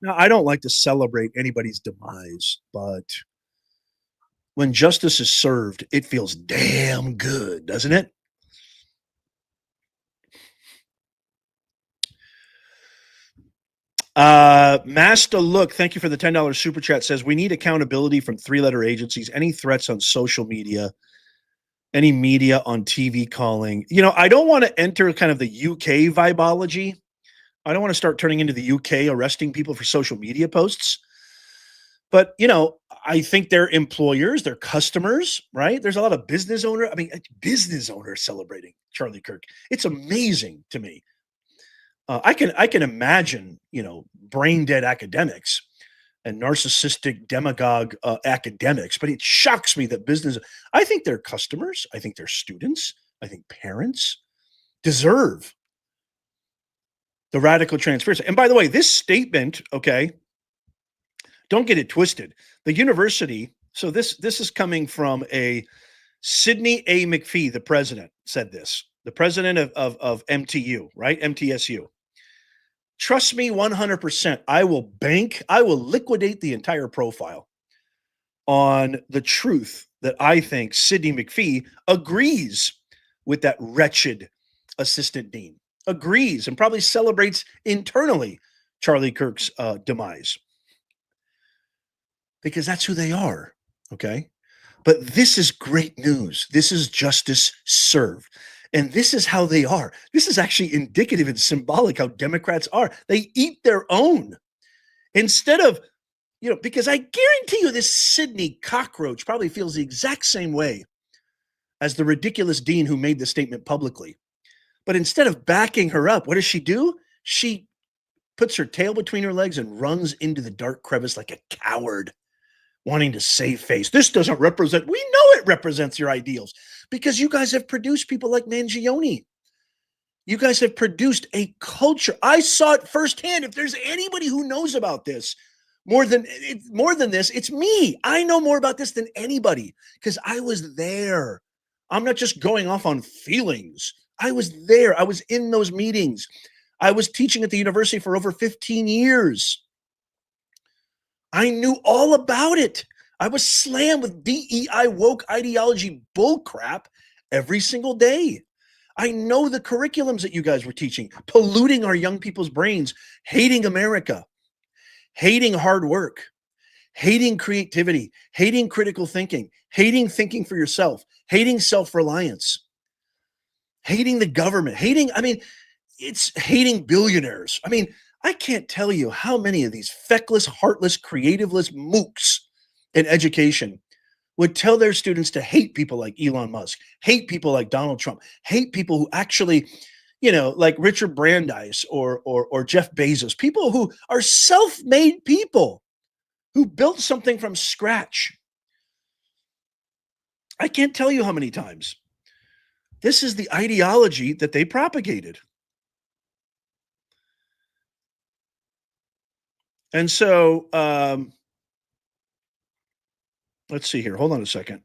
Now, I don't like to celebrate anybody's demise, but when justice is served, it feels damn good, doesn't it? Master Look, thank you for the $10 super chat. Says we need accountability from three-letter agencies. Any threats on social media, any media on TV calling. You know, I don't want to enter kind of the UK vibology. I don't want to start turning into the UK arresting people for social media posts. But, you know, I think they're employers, they're customers, right? There's a lot of business owner. I mean, business owners celebrating Charlie Kirk. It's amazing to me. I can imagine, you know, brain dead academics and narcissistic demagogue academics, but it shocks me that business. I think their customers, I think their students, I think parents deserve the radical transparency. And by the way, this statement, okay, don't get it twisted. The university. So this is coming from a Sidney A. McPhee, the president, said this. The president of MTU, right? MTSU. Trust me 100%. I will liquidate the entire profile on the truth that I think Sidney McPhee agrees with that wretched assistant dean, agrees and probably celebrates internally Charlie Kirk's demise. Because that's who they are, okay? But this is great news. This is justice served. And this is how they are. This is actually indicative and symbolic how Democrats are. They eat their own. Instead of, you know, because I guarantee you this Sidney cockroach probably feels the exact same way as the ridiculous dean who made the statement publicly. But instead of backing her up, what does she do? She puts her tail between her legs and runs into the dark crevice like a coward, wanting to save face. This doesn't represent, we know it represents your ideals because you guys have produced people like Mangione. You guys have produced a culture. I saw it firsthand. If there's anybody who knows about this more than this, it's me. I know more about this than anybody because I was there. I'm not just going off on feelings. I was there. I was in those meetings. I was teaching at the university for over 15 years. I knew all about it. I was slammed with DEI woke ideology bullcrap every single day. I know the curriculums that you guys were teaching, polluting our young people's brains, hating America, hating hard work, hating creativity, hating critical thinking, hating thinking for yourself, hating self-reliance, hating the government, it's hating billionaires. I mean, I can't tell you how many of these feckless, heartless, creativeless mooks in education would tell their students to hate people like Elon Musk, hate people like Donald Trump, hate people who actually, you know, like Richard Brandeis or Jeff Bezos, people who are self-made people who built something from scratch. I can't tell you how many times. This is the ideology that they propagated. And so, let's see here. Hold on a second.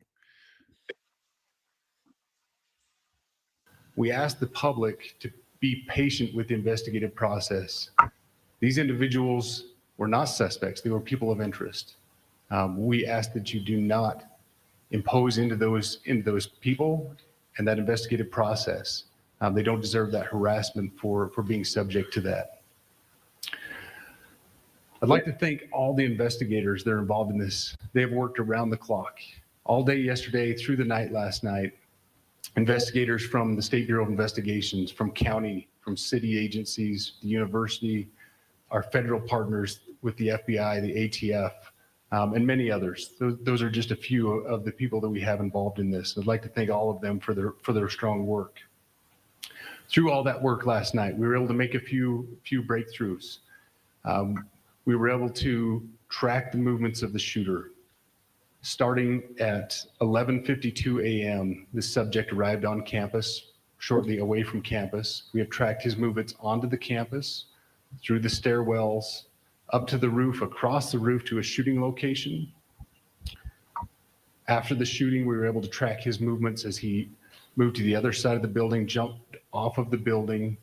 We ask the public to be patient with the investigative process. These individuals were not suspects. They were people of interest. We ask that you do not impose into those people and that investigative process. They don't deserve that harassment for being subject to that. I'd like to thank all the investigators that are involved in this. They have worked around the clock all day yesterday, through the night last night. Investigators from the State Bureau of Investigations, from county, from city agencies, the university, our federal partners with the FBI, the ATF, and many others. Those are just a few of the people that we have involved in this. I'd like to thank all of them for their strong work. Through all that work last night, we were able to make a few breakthroughs. We were able to track the movements of the shooter. Starting at 11:52 a.m., the subject arrived on campus, shortly away from campus. We have tracked his movements onto the campus, through the stairwells, up to the roof, across the roof to a shooting location. After the shooting, we were able to track his movements as he moved to the other side of the building, jumped off of the building,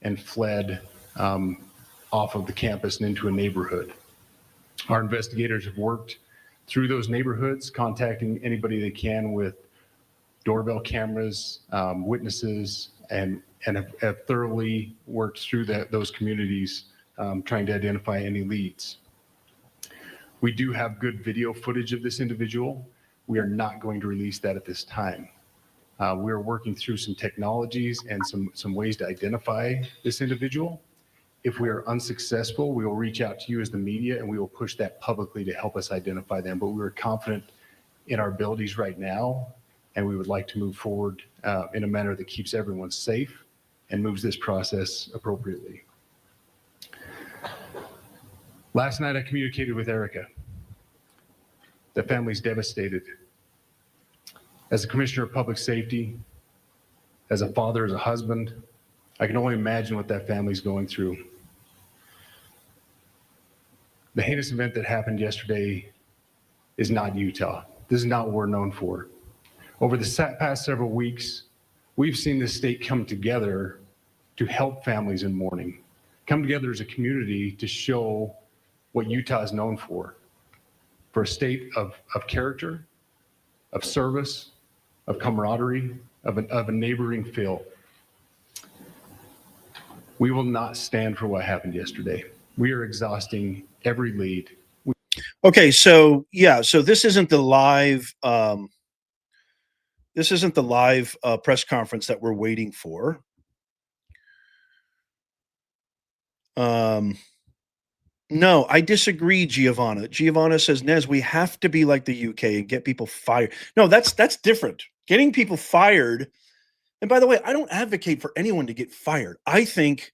and fled off of the campus and into a neighborhood. Our investigators have worked through those neighborhoods, contacting anybody they can with doorbell cameras, witnesses, and have thoroughly worked through those communities, trying to identify any leads. We do have good video footage of this individual. We are not going to release that at this time. We are working through some technologies and some ways to identify this individual. If we are unsuccessful, we will reach out to you as the media and we will push that publicly to help us identify them. But we are confident in our abilities right now, and we would like to move forward in a manner that keeps everyone safe and moves this process appropriately. Last night, I communicated with Erica. The family's devastated. As a commissioner of public safety, as a father, as a husband, I can only imagine what that family's going through. The heinous event that happened yesterday is not Utah. This is not what we're known for. Over the past several weeks, we've seen this state come together to help families in mourning, come together as a community to show what Utah is known for a state of character, of service, of camaraderie, of a neighboring feel. We will not stand for what happened yesterday. We are exhausting every lead. Okay, so yeah, so this isn't the live press conference that we're waiting for. No, I disagree, Giovanna. Giovanna says, Nez, we have to be like the UK and get people fired. No, that's different. Getting people fired. And by the way, I don't advocate for anyone to get fired. I think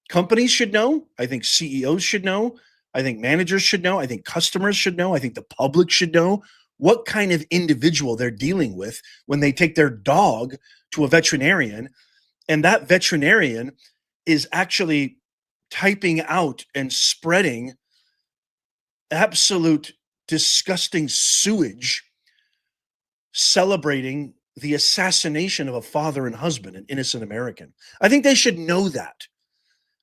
companies should know. I think CEOs should know. I think managers should know. I think customers should know. I think the public should know what kind of individual they're dealing with when they take their dog to a veterinarian, and that veterinarian is actually typing out and spreading absolute disgusting sewage, celebrating the assassination of a father and husband, an innocent American. I think they should know that.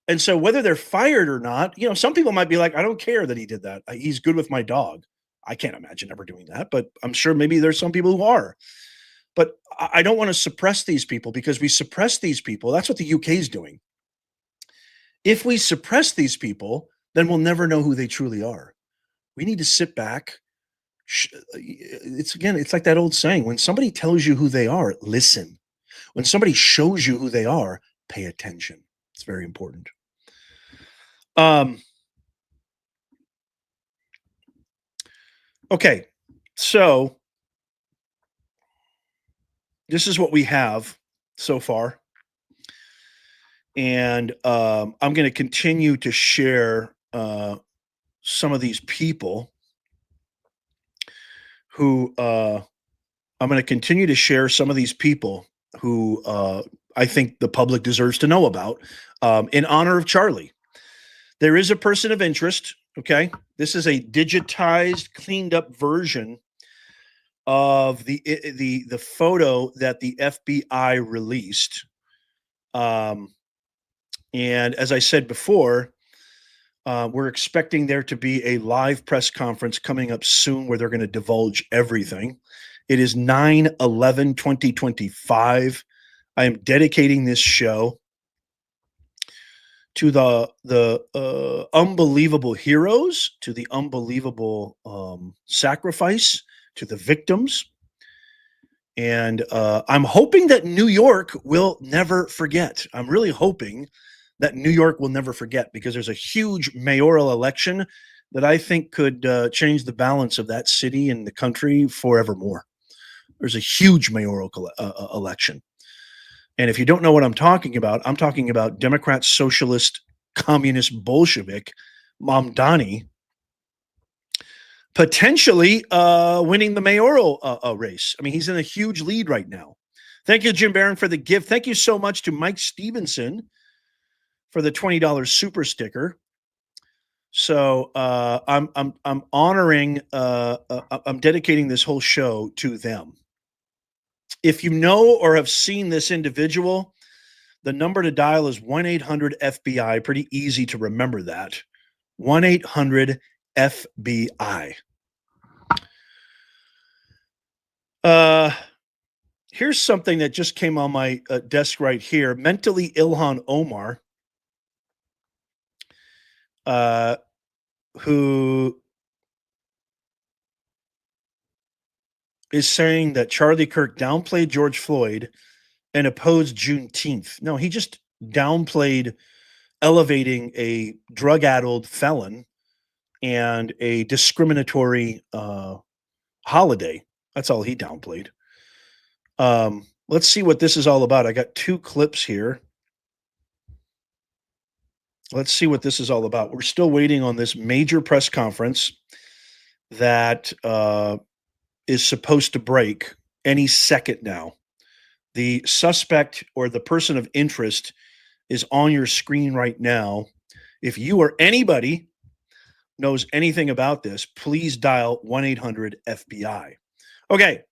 And so whether they're fired or not, some people might be like, I don't care that he did that. He's good with my dog. I can't imagine ever doing that, but I'm sure maybe there's some people who are. But I don't want to suppress these people, because we suppress these people. That's what the UK is doing. If we suppress these people, then we'll never know who they truly are. We need to sit back. It's like that old saying, when somebody tells you who they are, listen. When somebody shows you who they are, pay attention. It's very important. Okay, so this is what we have so far. And I'm going to continue to share some of these people who I'm going to continue to share some of these people who I think the public deserves to know about in honor of Charlie. There is a person of interest. Okay, this is a digitized, cleaned up version of the photo that the FBI released. And as I said before, we're expecting there to be a live press conference coming up soon where they're going to divulge everything. It is 9/11/2025. I am dedicating this show to the unbelievable heroes, to the unbelievable sacrifice, to the victims. And I'm hoping that New York will never forget. I'm really hoping that New York will never forget, because there's a huge mayoral election that I think could change the balance of that city and the country forevermore. There's a huge mayoral election. And if you don't know what I'm talking about Democrat, Socialist, Communist, Bolshevik, Mamdani, potentially winning the mayoral race. I mean, he's in a huge lead right now. Thank you, Jim Barron, for the gift. Thank you so much to Mike Stevenson for the $20 super sticker. So I'm honoring, I'm dedicating this whole show to them. If you know or have seen this individual, the number to dial is 1-800-FBI. Pretty easy to remember that. 1-800-FBI. Here's something that just came on my desk right here. Mentally Ilhan Omar, who is saying that Charlie Kirk downplayed George Floyd and opposed Juneteenth. No, he just downplayed elevating a drug-addled felon and a discriminatory holiday. That's all he downplayed. Let's see what this is all about. I got 2 clips here. Let's see what this is all about. We're still waiting on this major press conference that is supposed to break any second now. The suspect or the person of interest is on your screen right now. If you or anybody knows anything about this, please dial 1-800-FBI. Okay.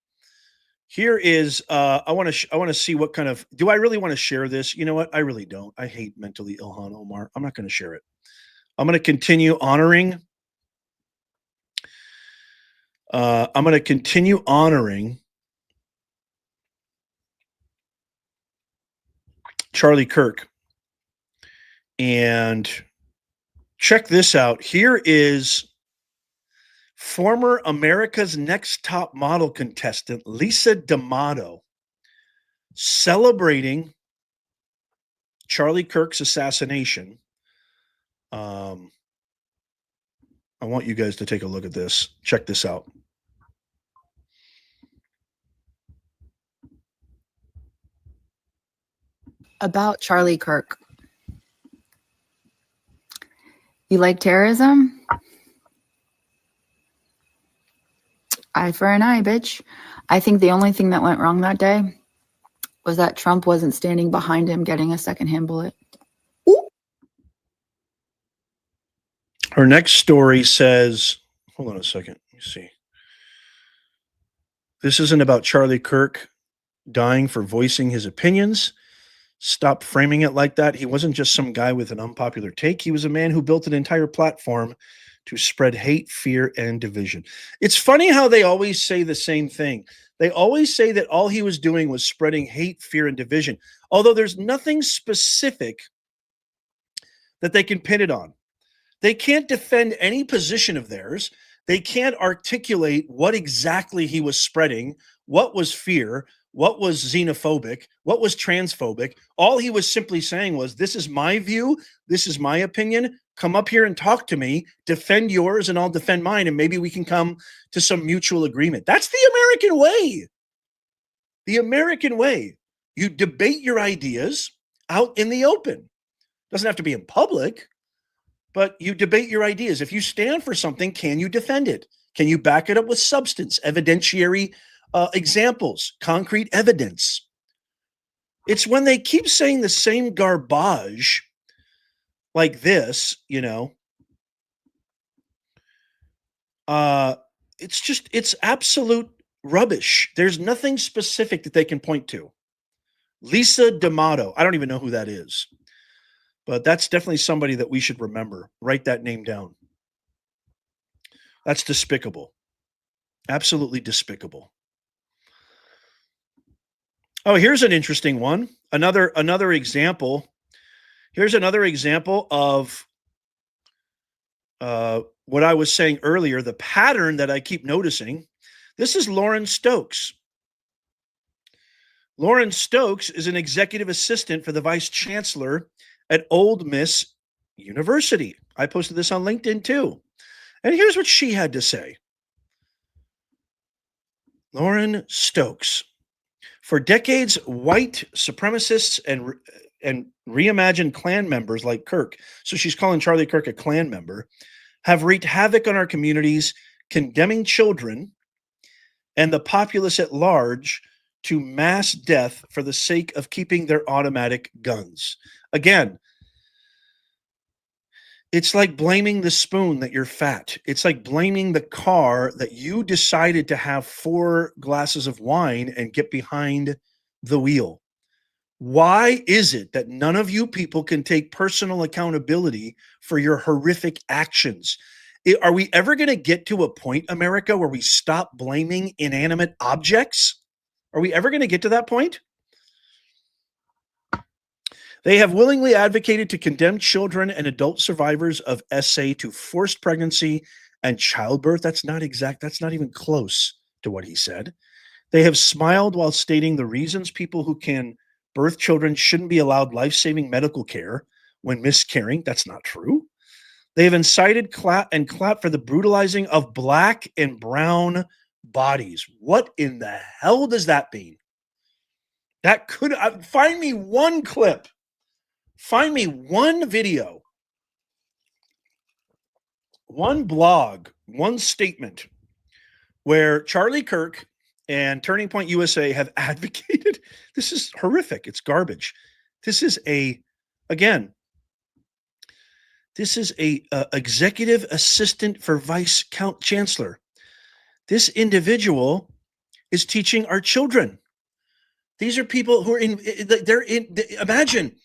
Here is, I want to see what kind of, do I really want to share this? You know what? I really don't. I hate mentally Ilhan Omar. I'm not going to share it. I'm going to continue honoring. Charlie Kirk. And check this out. Here is former America's Next Top Model contestant, Lisa D'Amato, celebrating Charlie Kirk's assassination. I want you guys to take a look at this. Check this out. About Charlie Kirk. You like terrorism? Eye for an eye, bitch. I think the only thing that went wrong that day was that Trump wasn't standing behind him getting a secondhand bullet. Ooh. Her next story says, hold on a second. Let me see. This isn't about Charlie Kirk dying for voicing his opinions. Stop framing it like that. He wasn't just some guy with an unpopular take. He was a man who built an entire platform to spread hate, fear, and division. It's funny how they always say the same thing. They always say that all he was doing was spreading hate, fear, and division, although there's nothing specific that they can pin it on. They can't defend any position of theirs. They can't articulate what exactly he was spreading, what was fear, what was xenophobic, what was transphobic. All he was simply saying was, this is my view, this is my opinion, come up here and talk to me, defend yours and I'll defend mine, and maybe we can come to some mutual agreement. That's the American way. The American way. You debate your ideas out in the open. Doesn't have to be in public, but you debate your ideas. If you stand for something, can you defend it? Can you back it up with substance, evidentiary examples, concrete evidence? It's when they keep saying the same garbage like this, you know, it's absolute rubbish. There's nothing specific that they can point to. Lisa D'Amato, I don't even know who that is, but that's definitely somebody that we should remember. Write that name down. That's despicable. Absolutely despicable. Oh, here's an interesting one. Another example. Here's another example of what I was saying earlier, the pattern that I keep noticing. This is Lauren Stokes. Lauren Stokes is an executive assistant for the vice chancellor at Ole Miss University. I posted this on LinkedIn too. And here's what she had to say. Lauren Stokes. For decades, white supremacists and reimagined Klan members like Kirk, so she's calling Charlie Kirk a Klan member, have wreaked havoc on our communities, condemning children and the populace at large to mass death for the sake of keeping their automatic guns. Again, it's like blaming the spoon that you're fat. It's like blaming the car that you decided to have 4 glasses of wine and get behind the wheel. Why is it that none of you people can take personal accountability for your horrific actions? Are we ever going to get to a point, America, where we stop blaming inanimate objects? Are we ever going to get to that point? They have willingly advocated to condemn children and adult survivors of SA to forced pregnancy and childbirth. That's not even close to what he said. They have smiled while stating the reasons people who can birth children shouldn't be allowed life-saving medical care when miscarrying. That's not true. They have incited and clapped for the brutalizing of black and brown bodies. What in the hell does that mean? That could find me one clip. Find me one video, one blog, one statement where Charlie Kirk and Turning Point USA have advocated. This is horrific. It's garbage. This is a executive assistant for vice chancellor. This individual is teaching our children. These are people who are imagine,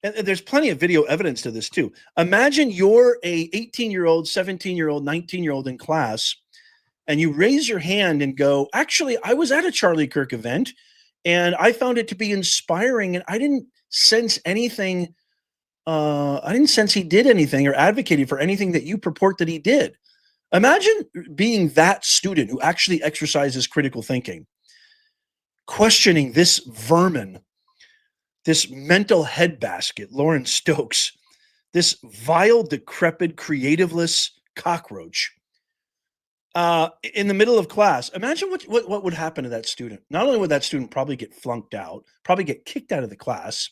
and there's plenty of video evidence to this too. Imagine you're a 18-year-old, 17-year-old, 19-year-old in class, and you raise your hand and go, actually, I was at a Charlie Kirk event and I found it to be inspiring, and I didn't sense anything. I didn't sense he did anything or advocated for anything that you purport that he did. Imagine being that student who actually exercises critical thinking, questioning this vermin, this mental head basket, Lauren Stokes, this vile, decrepit, creativeless cockroach in the middle of class. Imagine what would happen to that student. Not only would that student probably get flunked out, probably get kicked out of the class,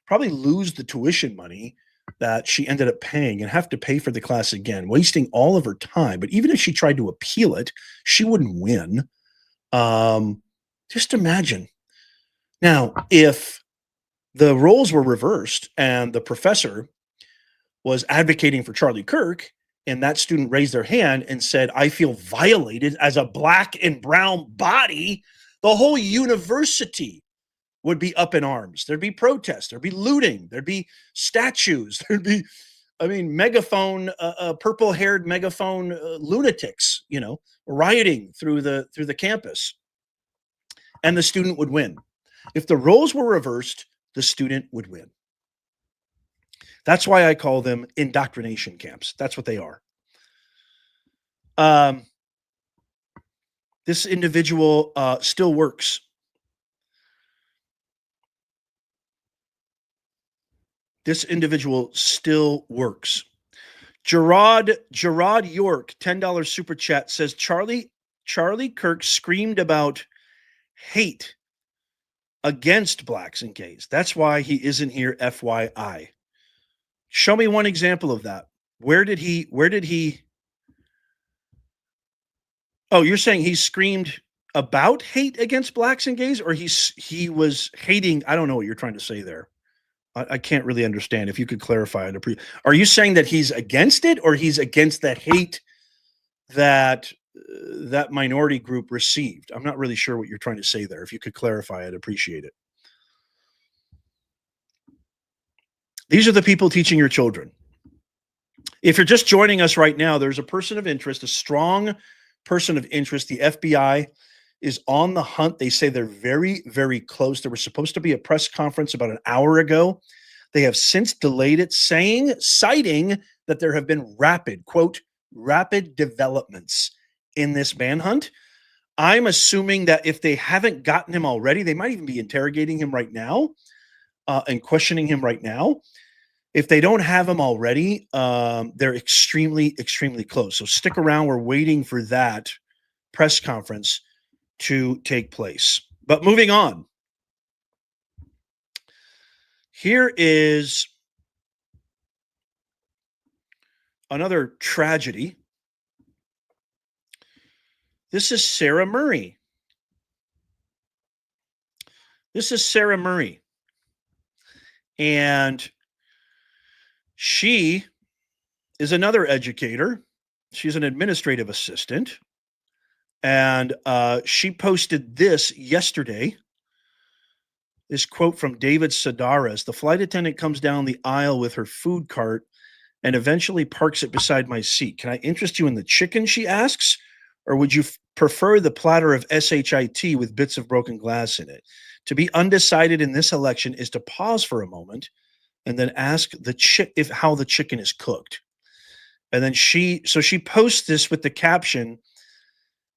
probably lose the tuition money that she ended up paying and have to pay for the class again, wasting all of her time. But even if she tried to appeal it, she wouldn't win. Just imagine. Now, if the roles were reversed and the professor was advocating for Charlie Kirk and that student raised their hand and said, I feel violated as a black and brown body, the whole university would be up in arms. There'd be protests. There'd be looting. There'd be statues. There'd be, megaphone, purple-haired megaphone lunatics, rioting through the campus. And the student would win. If the roles were reversed, the student would win. That's why I call them indoctrination camps. That's what they are. This individual still works. This individual still works. Gerard York, $10 super chat, says Charlie Kirk screamed about hate against blacks and gays. That's why he isn't here, FYI. Show me one example of that. Where did he Oh, you're saying he screamed about hate against blacks and gays, or he was hating? I don't know what you're trying to say there. I can't really understand. If you could clarify it. Are you saying that he's against it, or he's against the hate that that minority group received? I'm not really sure what you're trying to say there. If you could clarify, I'd appreciate it. These are the people teaching your children. If you're just joining us right now, there's a person of interest, a strong person of interest. The FBI is on the hunt. They say they're very, very close. There was supposed to be a press conference about an hour ago. They have since delayed it, citing that there have been rapid developments in this manhunt. I'm assuming that if they haven't gotten him already, they might even be interrogating him right now and questioning him right now. If they don't have him already, they're extremely, extremely close. So stick around. We're waiting for that press conference to take place. But moving on, Here is another tragedy. This is Sarah Murray. This is Sarah Murray. And she is another educator. She's an administrative assistant. And she posted this yesterday. This quote from David Sedaris. The flight attendant comes down the aisle with her food cart and eventually parks it beside my seat. Can I interest you in the chicken, she asks? Or would you prefer the platter of SHIT with bits of broken glass in it? To be undecided in this election is to pause for a moment and then ask how the chicken is cooked. And then she posts this with the caption,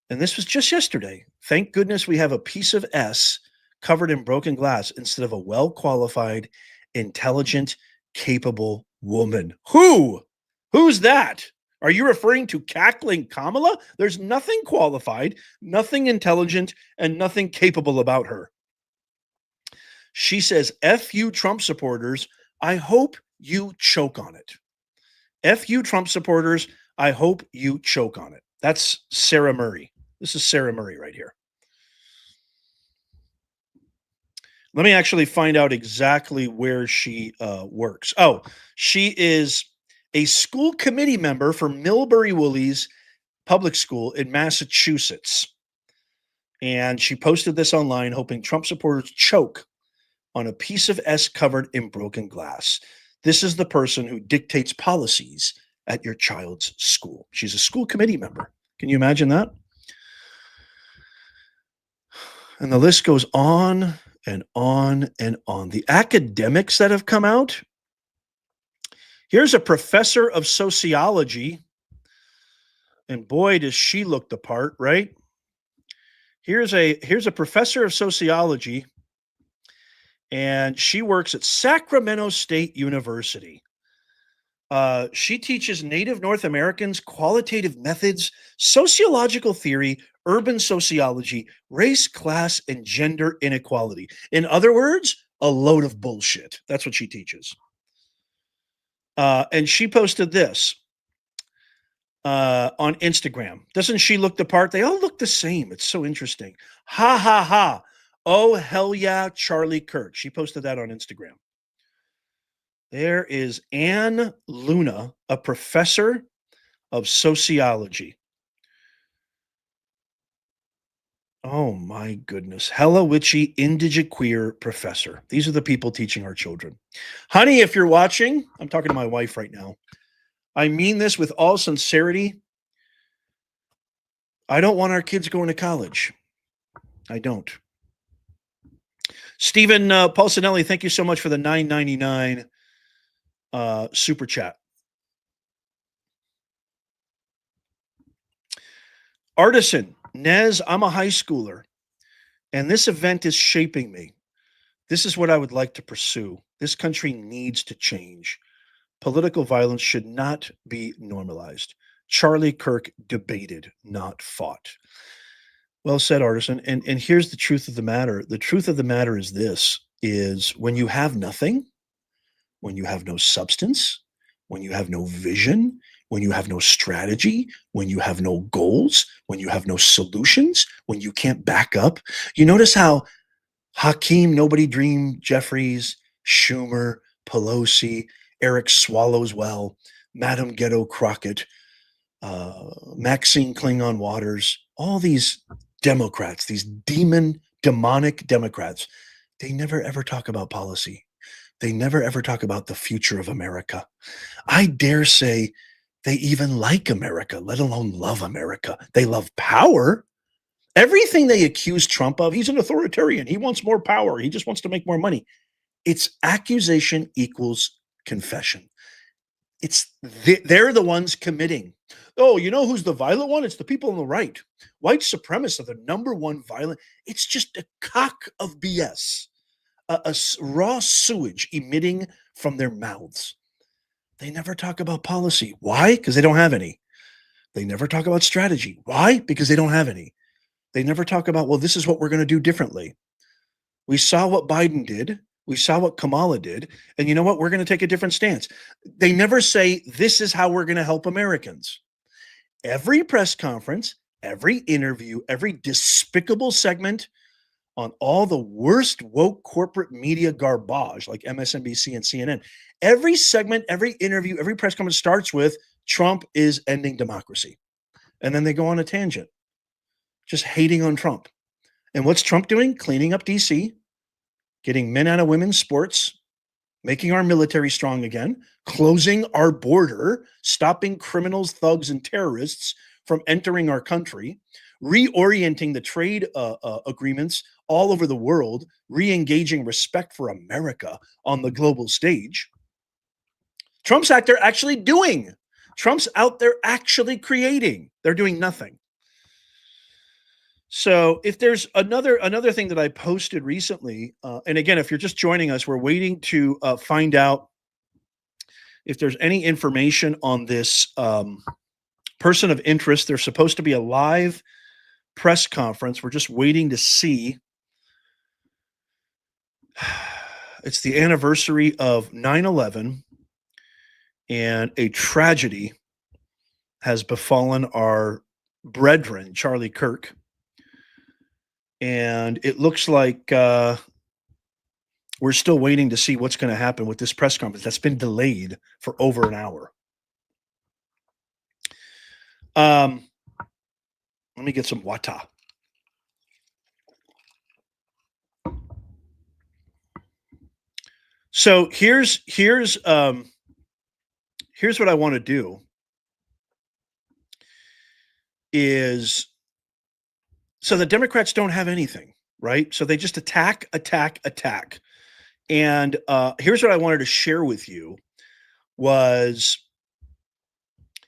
and this was just yesterday. Thank goodness we have a piece of S covered in broken glass instead of a well-qualified, intelligent, capable woman. Who's that? Are you referring to cackling Kamala? There's nothing qualified, nothing intelligent, and nothing capable about her. She says, F you Trump supporters, I hope you choke on it. F you Trump supporters, I hope you choke on it. That's Sarah Murray. This is Sarah Murray right here. Let me actually find out exactly where she works. Oh, she is a school committee member for Millbury Woolies Public School in Massachusetts. And she posted this online, hoping Trump supporters choke on a piece of S covered in broken glass. This is the person who dictates policies at your child's school. She's a school committee member. Can you imagine that? And the list goes on and on and on. The academics that have come out. Here's a professor of sociology. And boy, does she look the part, right? Here's a professor of sociology. And she works at Sacramento State University. She teaches Native North Americans qualitative methods, sociological theory, urban sociology, race, class, and gender inequality. In other words, a load of bullshit. That's what she teaches. And she posted this on Instagram. Doesn't she look the part? They all look the same. It's so interesting. Ha, ha, ha. Oh, hell yeah, Charlie Kirk. She posted that on Instagram. There is Ann Luna, a professor of sociology. Oh my goodness. Hella witchy, indigiqueer professor. These are the people teaching our children. Honey, if you're watching, I'm talking to my wife right now. I mean this with all sincerity. I don't want our kids going to college. I don't. Stephen Paulsonelli, thank you so much for the $9.99 super chat. Artisan, Nez, I'm a high schooler, and this event is shaping me. This is what I would like to pursue. This country needs to change. Political violence should not be normalized. Charlie Kirk debated, not fought. Well said, Artisan. And here's the truth of the matter. The truth of the matter is this, is when you have nothing, when you have no substance, when you have no vision, when you have no strategy, when you have no goals, when you have no solutions, when you can't back up. You notice how Hakeem, Nobody Dream, Jeffries, Schumer, Pelosi, Eric Swallowswell, Madam Ghetto Crockett, Maxine Klingon Waters, all these Democrats, these demonic Democrats, they never ever talk about policy. They never ever talk about the future of America. I dare say they even like America, let alone love America. They love power. Everything they accuse Trump of, he's an authoritarian. He wants more power. He just wants to make more money. It's accusation equals confession. They're the ones committing. Oh, you know who's the violent one? It's the people on the right. White supremacists are the number one violent. It's just a cock of BS, a raw sewage emitting from their mouths. They never talk about policy. Why? Because they don't have any. They never talk about strategy. Why? Because they don't have any. They never talk about, well, this is what we're going to do differently. We saw what Biden did We saw what Kamala did. And you know what? We're going to take a different stance. They never say, this is how we're going to help Americans. Every press conference, every interview, every despicable segment on all the worst woke corporate media garbage like MSNBC and CNN, every segment, every interview, every press conference starts with Trump is ending democracy. And then they go on a tangent, just hating on Trump. And what's Trump doing? Cleaning up DC, getting men out of women's sports, making our military strong again, closing our border, stopping criminals, thugs, and terrorists from entering our country, reorienting the trade agreements all over the world, re-engaging respect for America on the global stage. Trump's out there actually doing. Trump's out there actually creating. They're doing nothing. So if there's another thing that I posted recently, and again, if you're just joining us, we're waiting to find out if there's any information on this person of interest. There's supposed to be a live press conference. We're just waiting to see. It's the anniversary of 9/11, and a tragedy has befallen our brethren, Charlie Kirk. And it looks like we're still waiting to see what's going to happen with this press conference that's been delayed for over an hour. Let me get some water. So here's what I want to do is, so the Democrats don't have anything, right? So they just attack. And here's what I wanted to share with you was,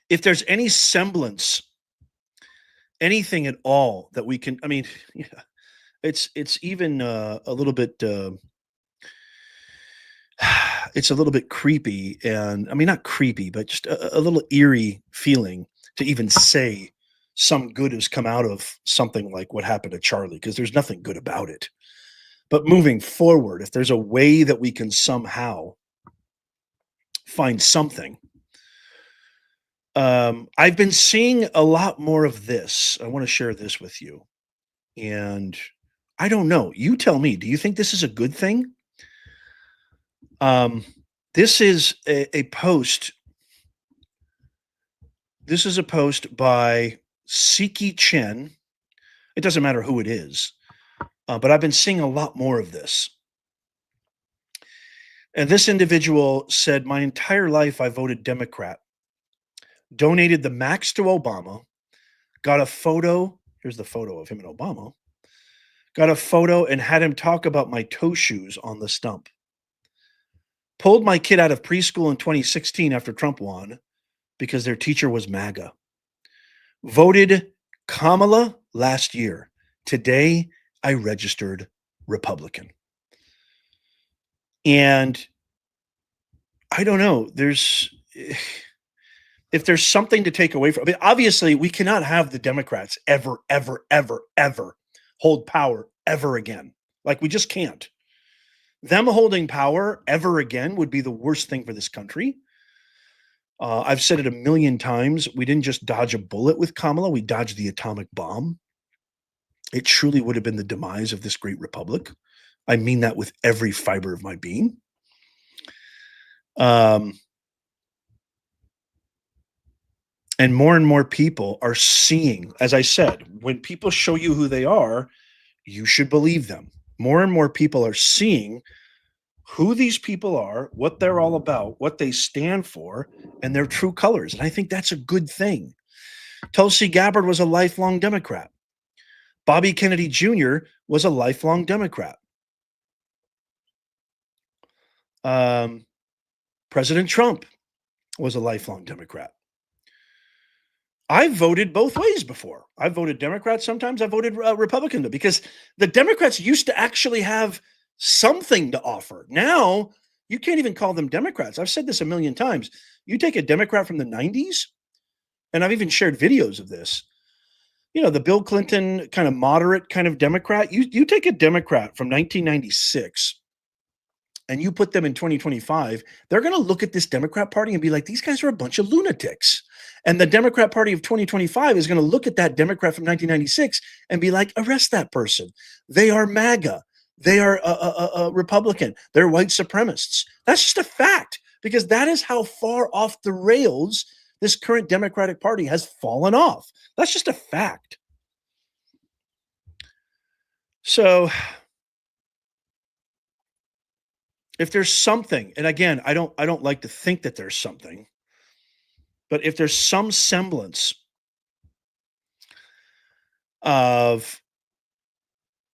if there's any semblance, anything at all that we can, I mean, yeah, it's even a little bit, it's a little bit creepy, and I mean, not creepy, but just a little eerie feeling to even say some good has come out of something like what happened to Charlie, because there's nothing good about it. But moving forward, if there's a way that we can somehow find something, I've been seeing a lot more of this. I want to share this with you. And I don't know. You tell me, do you think this is a good thing? This is a post. This is a post by Siki Chen. It doesn't matter who it is, but I've been seeing a lot more of this. And this individual said, my entire life I voted Democrat, donated the max to Obama, got a photo. Here's the photo of him and Obama. Got a photo and had him talk about my toe shoes on the stump. Pulled my kid out of preschool in 2016 after Trump won because their teacher was MAGA. Voted Kamala last year. Today, I registered Republican. And I don't know, if there's something to take away from, I mean, obviously we cannot have the Democrats ever hold power ever again. Like, we just can't. Them holding power ever again would be the worst thing for this country. I've said it a million times. We didn't just dodge a bullet with Kamala. We dodged the atomic bomb. It truly would have been the demise of this great republic. I mean that with every fiber of my being. And more people are seeing, as I said, when people show you who they are, you should believe them. More and more people are seeing who these people are, what they're all about, what they stand for, and their true colors. And I think that's a good thing. Tulsi Gabbard was a lifelong Democrat. Bobby Kennedy Jr. was a lifelong Democrat. President Trump was a lifelong Democrat. I voted both ways before. I voted Democrat sometimes. I voted Republican, because the Democrats used to actually have something to offer. Now, you can't even call them Democrats. I've said this a million times. You take a Democrat from the 90s, and I've even shared videos of this. You know, the Bill Clinton kind of moderate kind of Democrat. You take a Democrat from 1996 and you put them in 2025, they're going to look at this Democrat Party and be like, these guys are a bunch of lunatics. And the Democrat Party of 2025 is going to look at that Democrat from 1996 and be like, arrest that person. They are MAGA. They are a Republican. They're white supremacists. That's just a fact, because that is how far off the rails this current Democratic Party has fallen off. That's just a fact. So if there's something, and again, I don't like to think that there's something, but if there's some semblance of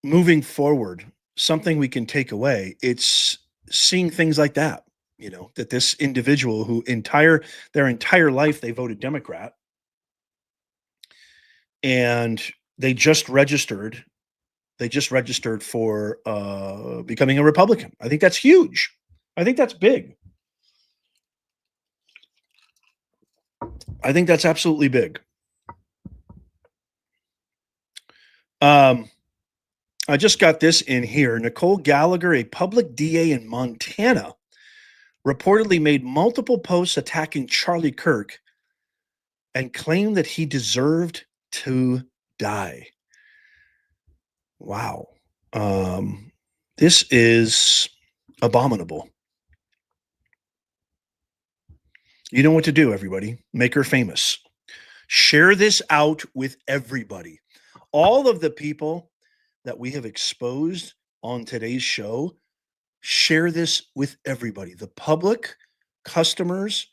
moving forward, something we can take away, it's seeing things like that, that this individual who their entire life they voted Democrat, and they just registered for becoming a Republican. I think that's huge. I think that's big. I think that's absolutely big. I just got this in here. Nicole Gallagher, a public DA in Montana, reportedly made multiple posts attacking Charlie Kirk and claimed that he deserved to die. Wow. This is abominable. You know what to do, everybody. Make her famous. Share this out with everybody. All of the people that we have exposed on today's show, share this with everybody. The public, customers,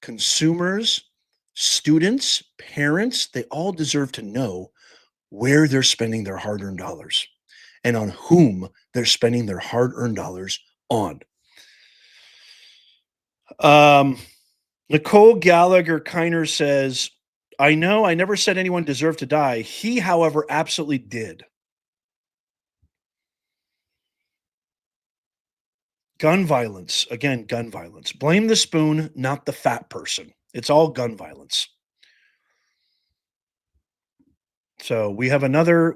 consumers, students, parents, they all deserve to know where they're spending their hard-earned dollars and on whom they're spending their hard-earned dollars on. Nicole Gallagher Kiner says, I know I never said anyone deserved to die. He, however, absolutely did. Gun violence. Again, gun violence. Blame the spoon, not the fat person. It's all gun violence. So we have another,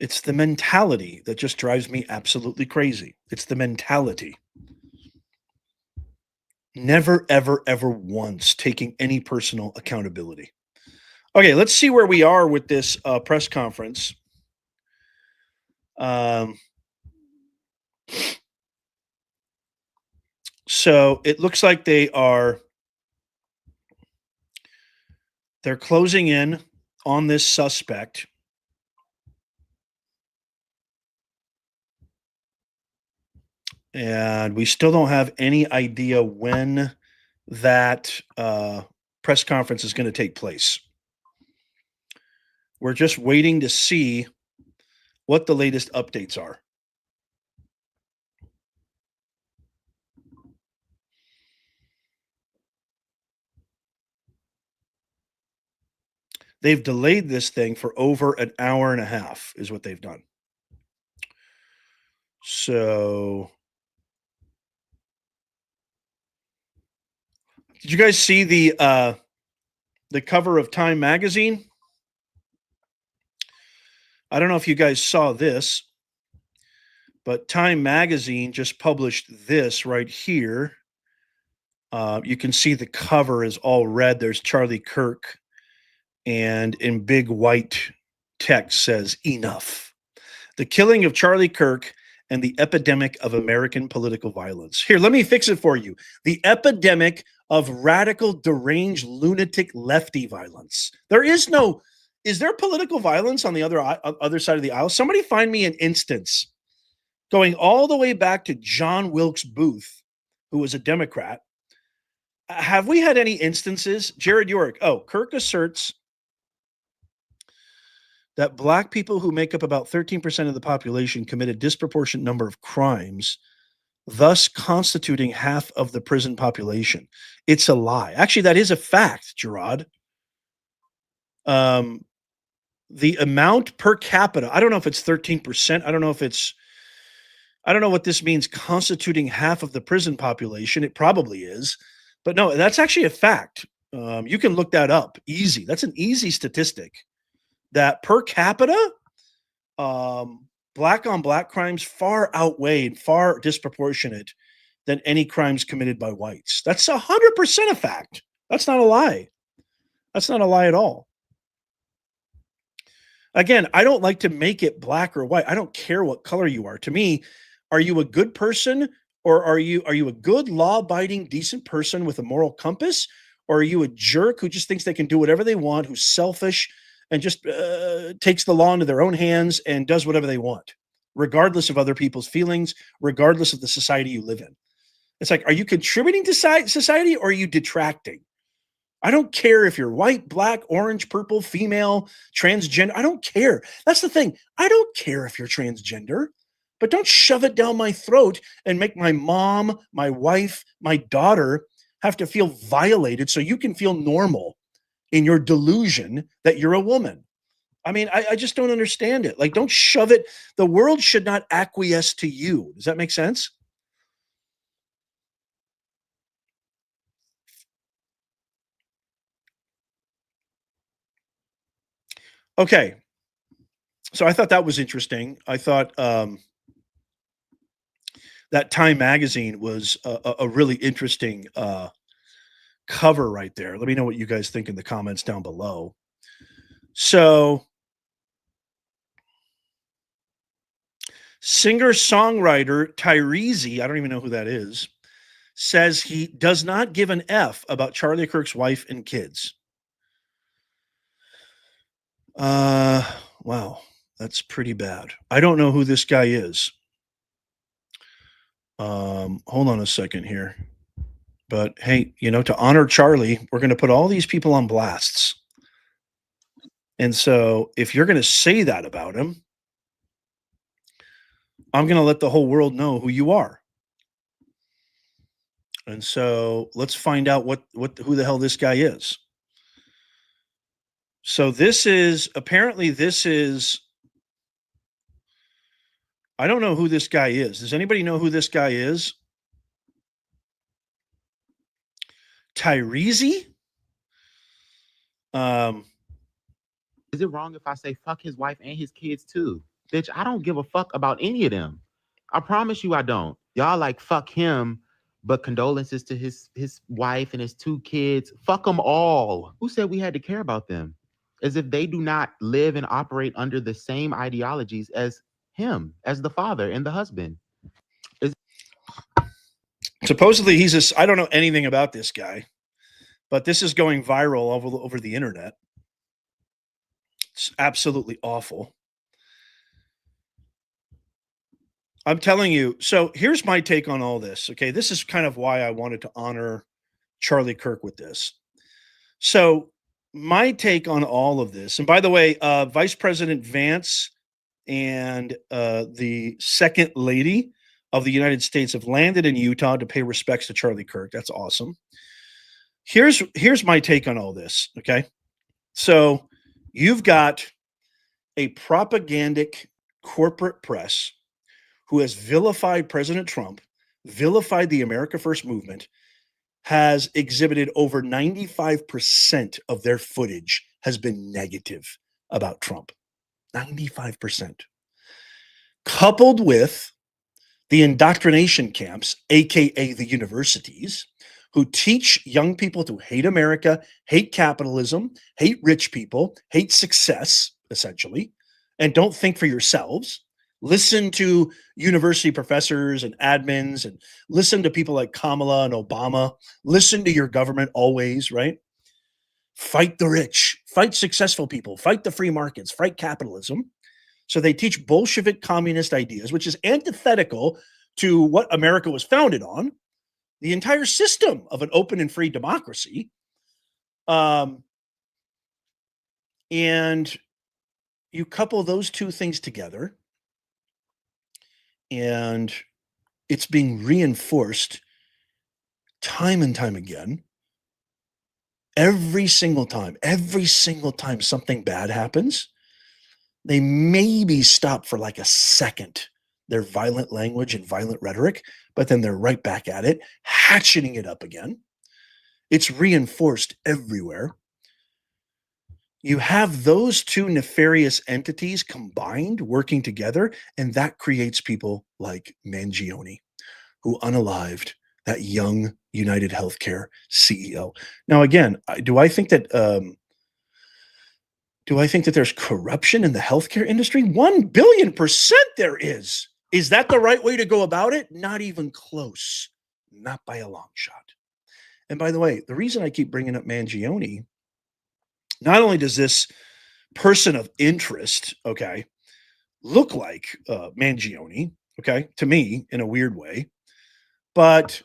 it's the mentality that just drives me absolutely crazy. It's the mentality. Never, ever, ever once taking any personal accountability. Okay, let's see where we are with this press conference. So it looks like they're closing in on this suspect. And we still don't have any idea when that press conference is going to take place. We're just waiting to see what the latest updates are. They've delayed this thing for over an hour and a half is what they've done. So did you guys see the cover of Time magazine? I don't know if you guys saw this, but Time magazine just published this right here. You can see the cover is all red. There's Charlie Kirk, and in big white text says, "Enough. The killing of Charlie Kirk and the epidemic of American political violence." Here, let me fix it for you. The epidemic of radical, deranged, lunatic, lefty violence. Is there political violence on the other side of the aisle? Somebody find me an instance going all the way back to John Wilkes Booth, who was a Democrat. Have we had any instances? Jared York. Oh, Kirk asserts that Black people who make up about 13% of the population commit a disproportionate number of crimes, thus constituting half of the prison population. It's a lie. Actually, that is a fact, Gerard. The amount per capita, I don't know if it's 13%. I don't know what this means, constituting half of the prison population. It probably is. But no, that's actually a fact. You can look that up. Easy. That's an easy statistic. That per capita, black on black crimes far outweighed, far disproportionate than any crimes committed by whites. That's 100% a fact. That's not a lie. That's not a lie at all. Again, I don't like to make it black or white. I don't care what color you are. To me, are you a good person, or are you a good, law-abiding, decent person with a moral compass, or are you a jerk who just thinks they can do whatever they want, who's selfish and just takes the law into their own hands and does whatever they want, regardless of other people's feelings, regardless of the society you live in? It's like, are you contributing to society, or are you detracting? I don't care if you're white, black, orange, purple, female, transgender. I don't care. That's the thing. I don't care if you're transgender, but don't shove it down my throat and make my mom, my wife, my daughter have to feel violated so you can feel normal in your delusion that you're a woman. I mean, I just don't understand it. Like, don't shove it. The world should not acquiesce to you. Does that make sense? Okay. So I thought that was interesting. I thought that Time magazine was a really interesting cover right there. Let me know what you guys think in the comments down below. So, singer-songwriter Tyrese, I don't even know who that is, says he does not give an F about Charlie Kirk's wife and kids. Wow, that's pretty bad. I don't know who this guy is. Hold on a second here. But hey, to honor Charlie, we're going to put all these people on blasts. And so if you're going to say that about him, I'm going to let the whole world know who you are. And so let's find out who the hell this guy is. So apparently this is, I don't know who this guy is. Does anybody know who this guy is? Tyrese? Is it wrong if I say fuck his wife and his kids too? Bitch, I don't give a fuck about any of them. I promise you I don't. Y'all like fuck him, but condolences to his wife and his 2 kids. Fuck them all. Who said we had to care about them? As if they do not live and operate under the same ideologies as him, as the father and the husband. Supposedly I don't know anything about this guy, but this is going viral over the internet. It's absolutely awful. I'm telling you. So here's my take on all this. Okay. This is kind of why I wanted to honor Charlie Kirk with this. So my take on all of this, and by the way, Vice President Vance and the second lady of the United States have landed in Utah to pay respects to Charlie Kirk. That's awesome. Here's my take on all this. Okay. So you've got a propagandic corporate press who has vilified President Trump, vilified the America First movement, has exhibited over 95% of their footage has been negative about Trump. 95%. Coupled with the indoctrination camps, aka the universities, who teach young people to hate America, hate capitalism, hate rich people, hate success, essentially, and don't think for yourselves. Listen to university professors and admins, and listen to people like Kamala and Obama. Listen to your government always, right? Fight the rich, fight successful people, fight the free markets, fight capitalism. So they teach Bolshevik communist ideas, which is antithetical to what America was founded on, the entire system of an open and free democracy. And you couple those two things together, and it's being reinforced time and time again. Every single time something bad happens, they maybe stop for like a second, their violent language and violent rhetoric, but then they're right back at it, hatcheting it up again. It's reinforced everywhere. You have those two nefarious entities combined, working together, and that creates people like Mangione, who unalived that young United Healthcare CEO. Now, again, do I think that there's corruption in the healthcare industry? 1,000,000,000% there is. Is that the right way to go about it? Not even close. Not by a long shot. And by the way, the reason I keep bringing up Mangione, not only does this person of interest, okay, look like Mangione, okay, to me in a weird way, but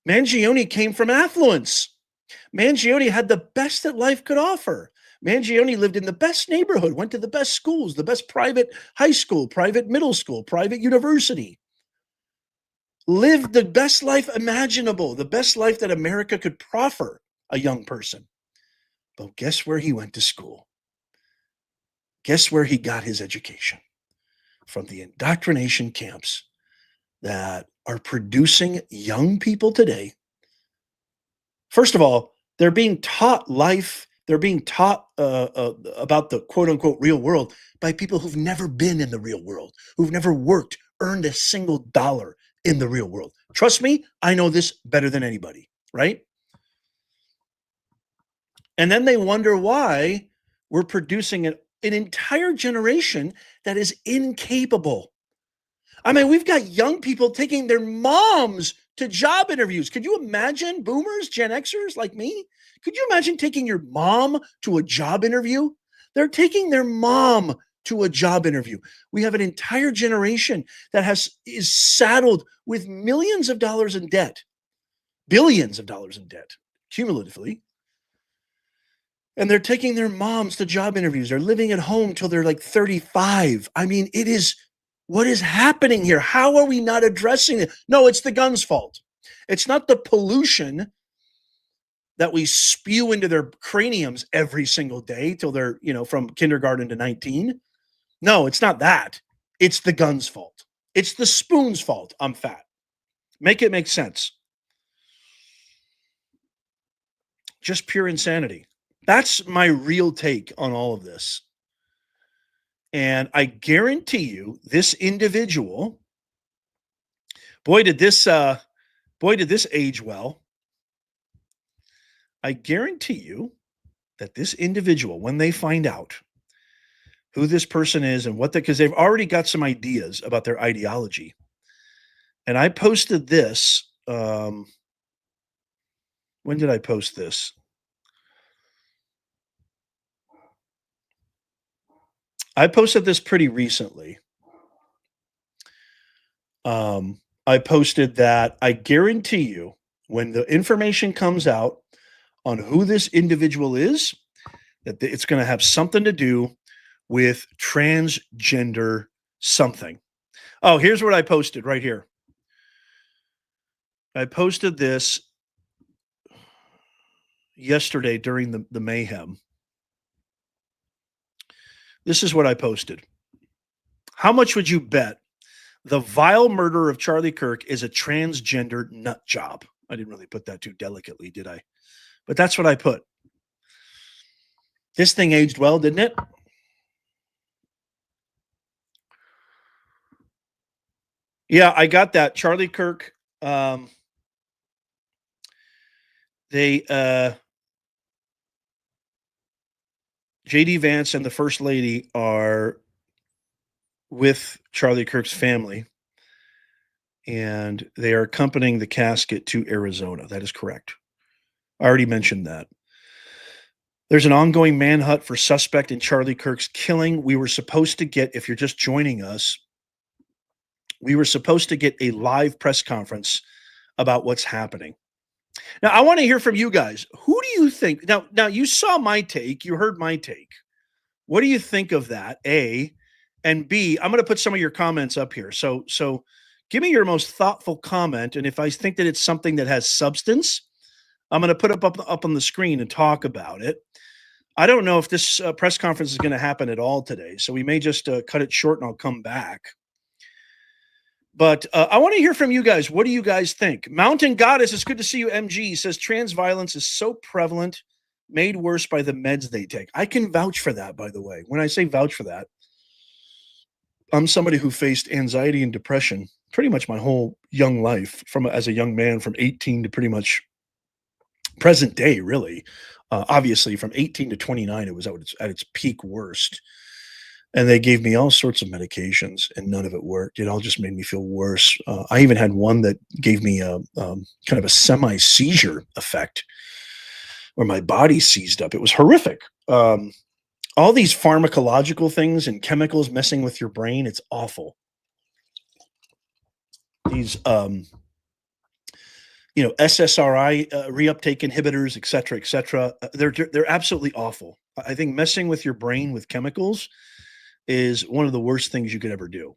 Mangione came from affluence. Mangione had the best that life could offer. Mangione lived in the best neighborhood, went to the best schools, the best private high school, private middle school, private university, lived the best life imaginable, the best life that America could proffer a young person. But guess where he went to school? Guess where he got his education? From the indoctrination camps that are producing young people today. First of all, they're being taught life. They're being taught about the quote unquote real world by people who've never been in the real world, who've never worked, earned a single dollar in the real world. Trust me, I know this better than anybody, right? And then they wonder why we're producing an entire generation that is incapable. I mean, we've got young people taking their moms to job interviews. Could you imagine boomers, Gen Xers like me? Could you imagine taking your mom to a job interview? They're taking their mom to a job interview. We have an entire generation that is saddled with millions of dollars in debt, billions of dollars in debt, cumulatively. And they're taking their moms to job interviews. They're living at home till they're like 35. I mean, what is happening here? How are we not addressing it? No, it's the gun's fault. It's not the pollution that we spew into their craniums every single day till they're, from kindergarten to 19. No, it's not that. It's the gun's fault. It's the spoon's fault. I'm fat. Make it make sense. Just pure insanity. That's my real take on all of this. And I guarantee you, this individual, boy, did this age well. I guarantee you that this individual, when they find out who this person is and because they've already got some ideas about their ideology. And I posted this. When did I post this? I posted this pretty recently. I posted that I guarantee you when the information comes out on who this individual is, that it's going to have something to do with transgender something. Oh, here's what I posted right here. I posted this yesterday during the mayhem. This is what I posted. How much would you bet the vile murder of Charlie Kirk is a transgender nut job? I didn't really put that too delicately, did I? But that's what I put. This thing aged well, didn't it? Yeah, I got that. Charlie Kirk. J.D. Vance and the First Lady are with Charlie Kirk's family, and they are accompanying the casket to Arizona. That is correct. I already mentioned that. There's an ongoing manhunt for suspect in Charlie Kirk's killing. We were supposed to get, if you're just joining us, we were supposed to get a live press conference about what's happening. Now, I want to hear from you guys. Who do you think? Now you saw my take. You heard my take. What do you think of that? A, and B, I'm going to put some of your comments up here. So give me your most thoughtful comment. And if I think that it's something that has substance, I'm going to put up on the screen and talk about it. I don't know if this press conference is going to happen at all today. So we may just cut it short and I'll come back. But I want to hear from you guys. What do you guys think? Mountain Goddess, it's good to see you, MG. Says trans violence is so prevalent made worse by the meds they take. I can vouch for that, by the way. When I say vouch for that, I'm somebody who faced anxiety and depression pretty much my whole young life, from as a young man, from 18 to pretty much present day, really. Obviously, from 18 to 29, it was at its peak worst. And they gave me all sorts of medications, and none of it worked. It all just made me feel worse. I even had one that gave me a kind of a semi-seizure effect, where my body seized up. It was horrific. All these pharmacological things and chemicals messing with your brain, it's awful. These SSRI reuptake inhibitors, et cetera, et cetera. They're absolutely awful. I think messing with your brain with chemicals is one of the worst things you could ever do.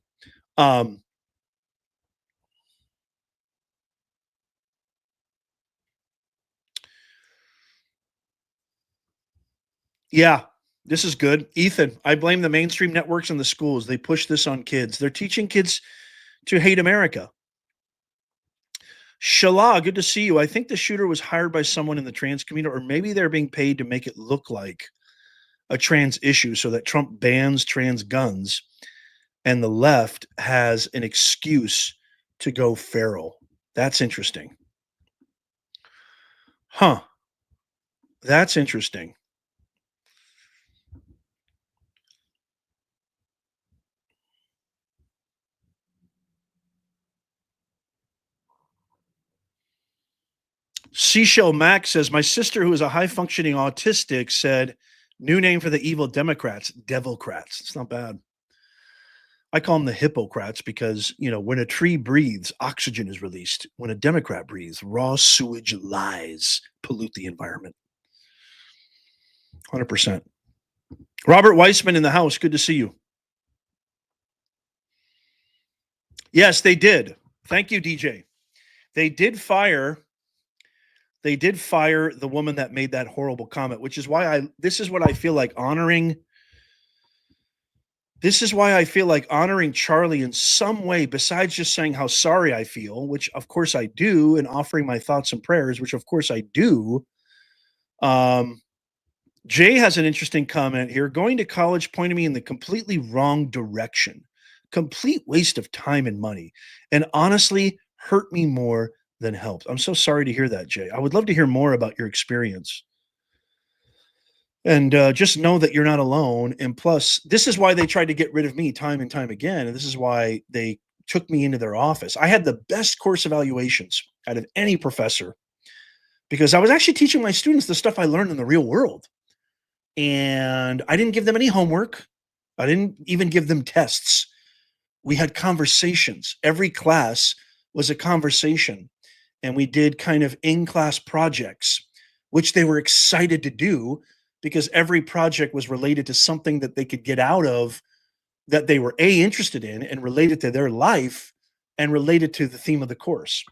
Yeah, this is good. Ethan, I blame the mainstream networks and the schools. They push this on kids. They're teaching kids to hate America. Shala, good to see you. I think the shooter was hired by someone in the trans community, or maybe they're being paid to make it look like a trans issue so that Trump bans trans guns and the left has an excuse to go feral. That's interesting. Huh. That's interesting. Seashell Max says, my sister, who is a high functioning autistic, said, new name for the evil Democrats, Devilcrats. It's not bad. I call them the Hippocrats because, when a tree breathes, oxygen is released. When a Democrat breathes, raw sewage lies pollute the environment. 100%. Robert Weissman in the house. Good to see you. Yes, they did. Thank you, DJ. They did fire the woman that made that horrible comment, which is why this is what I feel like honoring. This is why I feel like honoring Charlie in some way, besides just saying how sorry I feel, which of course I do, and offering my thoughts and prayers, which of course I do. Jay has an interesting comment here. Going to college pointed me in the completely wrong direction. Complete waste of time and money. And honestly, hurt me more than helped. I'm so sorry to hear that, Jay. I would love to hear more about your experience. And just know that you're not alone. And plus, this is why they tried to get rid of me time and time again. And this is why they took me into their office. I had the best course evaluations out of any professor because I was actually teaching my students the stuff I learned in the real world. And I didn't give them any homework. I didn't even give them tests. We had conversations. Every class was a conversation. And we did kind of in-class projects, which they were excited to do because every project was related to something that they could get out of that they were interested in and related to their life and related to the theme of the course.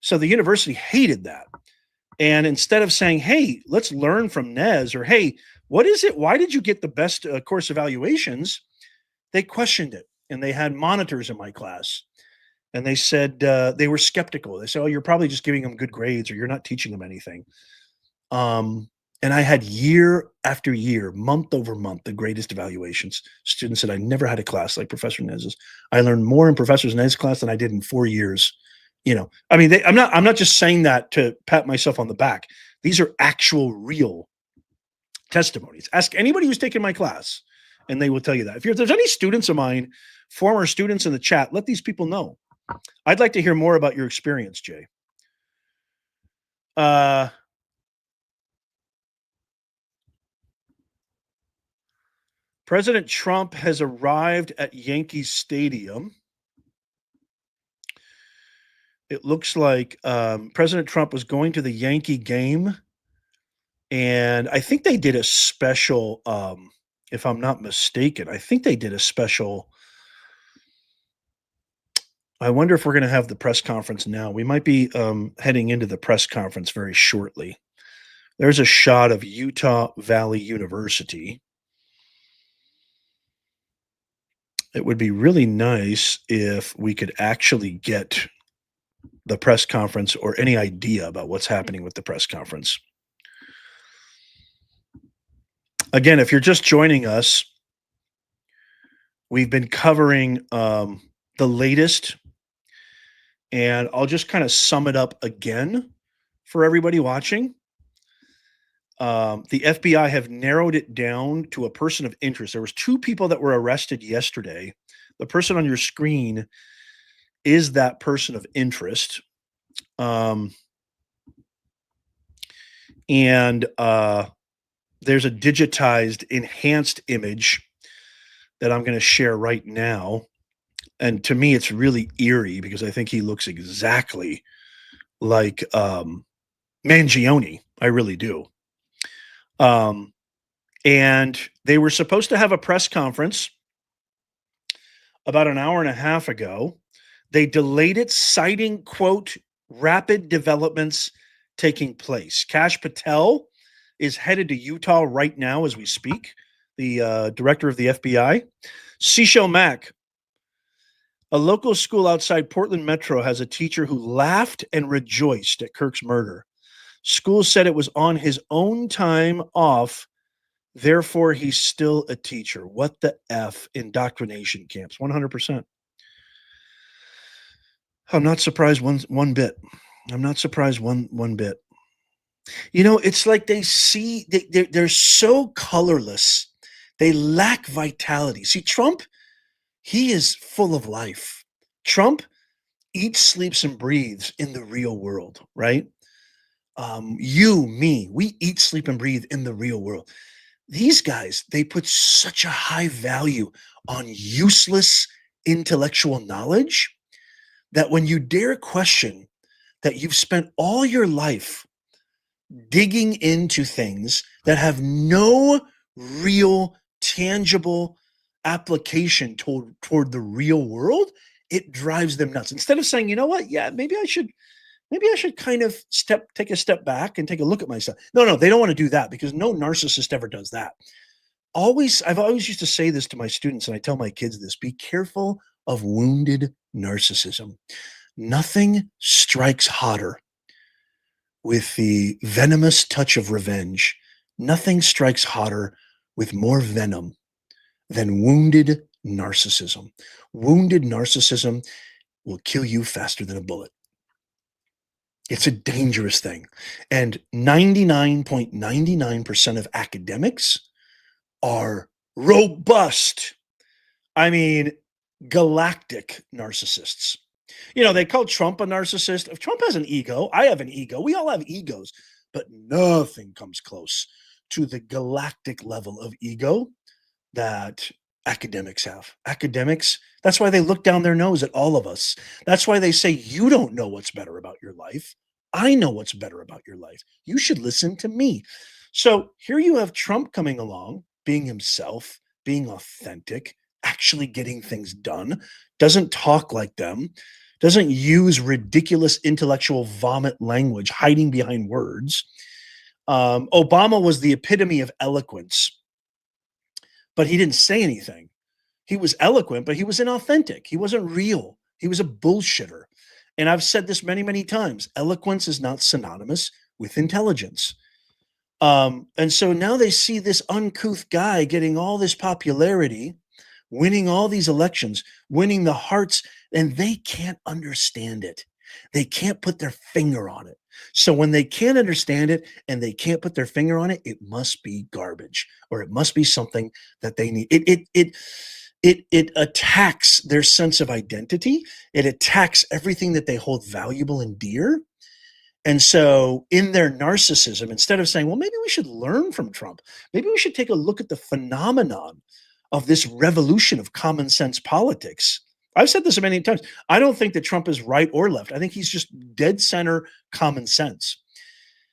So the university hated that. And instead of saying, hey, let's learn from Nez, or hey, what is it? Why did you get the best course evaluations? They questioned it. And they had monitors in my class. And they said they were skeptical. They said, oh, you're probably just giving them good grades or you're not teaching them anything. And I had year after year, month over month, the greatest evaluations. Students said, I never had a class like Professor Nez's. I learned more in Professor Nez's class than I did in 4 years. I'm not just saying that to pat myself on the back. These are actual real testimonies. Ask anybody who's taken my class and they will tell you that. If there's any students of mine, former students in the chat, let these people know. I'd like to hear more about your experience, Jay. President Trump has arrived at Yankee Stadium. It looks like President Trump was going to the Yankee game, and I think they did a special, if I'm not mistaken, I think they did a special. I wonder if we're going to have the press conference now. We might be heading into the press conference very shortly. There's a shot of Utah Valley University. It would be really nice if we could actually get the press conference or any idea about what's happening with the press conference. Again, if you're just joining us, we've been covering the latest, and I'll just kind of sum it up again for everybody watching. The FBI have narrowed it down to a person of interest. There was 2 people that were arrested yesterday. The person on your screen is that person of interest. And there's a digitized, enhanced image that I'm going to share right now. And to me, it's really eerie because I think he looks exactly like Mangione. I really do. And they were supposed to have a press conference about an hour and a half ago. They delayed it, citing, quote, rapid developments taking place. Kash Patel is headed to Utah right now as we speak, the director of the FBI. Cecil Mack, a local school outside Portland Metro, has a teacher who laughed and rejoiced at Kirk's murder. School said it was on his own time off, therefore he's still a teacher. What the F? Indoctrination camps, 100%. I'm not surprised one bit. I'm not surprised one bit. You know, it's like they see they're so colorless. They lack vitality. See, Trump, he is full of life. Trump eats, sleeps, and breathes in the real world, right? You, me, we eat, sleep, and breathe in the real world. These guys, they put such a high value on useless intellectual knowledge that when you dare question that you've spent all your life digging into things that have no real tangible application toward the real world, it drives them nuts. Instead of saying, you know what, yeah, maybe I should kind of take a step back and take a look at myself. No, they don't want to do that because no narcissist ever does that. I've always used to say this to my students, and I tell my kids this: be careful of wounded narcissism. Nothing strikes hotter with the venomous touch of revenge. Nothing strikes hotter with more venom than wounded narcissism. Wounded narcissism will kill you faster than a bullet. It's a dangerous thing. And 99.99% of academics are robust, I mean, galactic narcissists. You know, they call Trump a narcissist. If Trump has an ego, I have an ego. We all have egos, but nothing comes close to the galactic level of ego that academics have. Academics, that's why they look down their nose at all of us. That's why they say, you don't know what's better about your life. I know what's better about your life. You should listen to me. So here you have Trump coming along, being himself, being authentic, actually getting things done, doesn't talk like them, doesn't use ridiculous intellectual vomit language, hiding behind words. Obama was the epitome of eloquence, but he didn't say anything. He was eloquent, but he was inauthentic. He wasn't real. He was a bullshitter. And I've said this many, many times. Eloquence is not synonymous with intelligence. And so now they see this uncouth guy getting all this popularity, winning all these elections, winning the hearts, and they can't understand it. They can't put their finger on it. So when they can't understand it and they can't put their finger on it, it must be garbage, or it must be something that they need. It attacks their sense of identity. It attacks everything that they hold valuable and dear. And so in their narcissism, instead of saying, well, maybe we should learn from Trump, maybe we should take a look at the phenomenon of this revolution of common sense politics. I've said this many times. I don't think that Trump is right or left. I think he's just dead center common sense.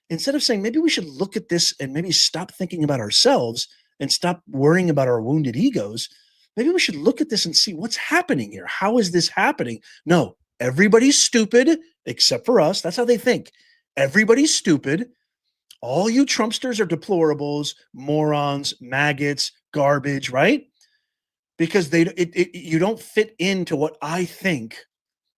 Instead of saying, maybe we should look at this and maybe stop thinking about ourselves and stop worrying about our wounded egos, maybe we should look at this and see what's happening here. How is this happening? No, everybody's stupid except for us. That's how they think. Everybody's stupid. All you Trumpsters are deplorables, morons, maggots, garbage, right? Because you don't fit into what I think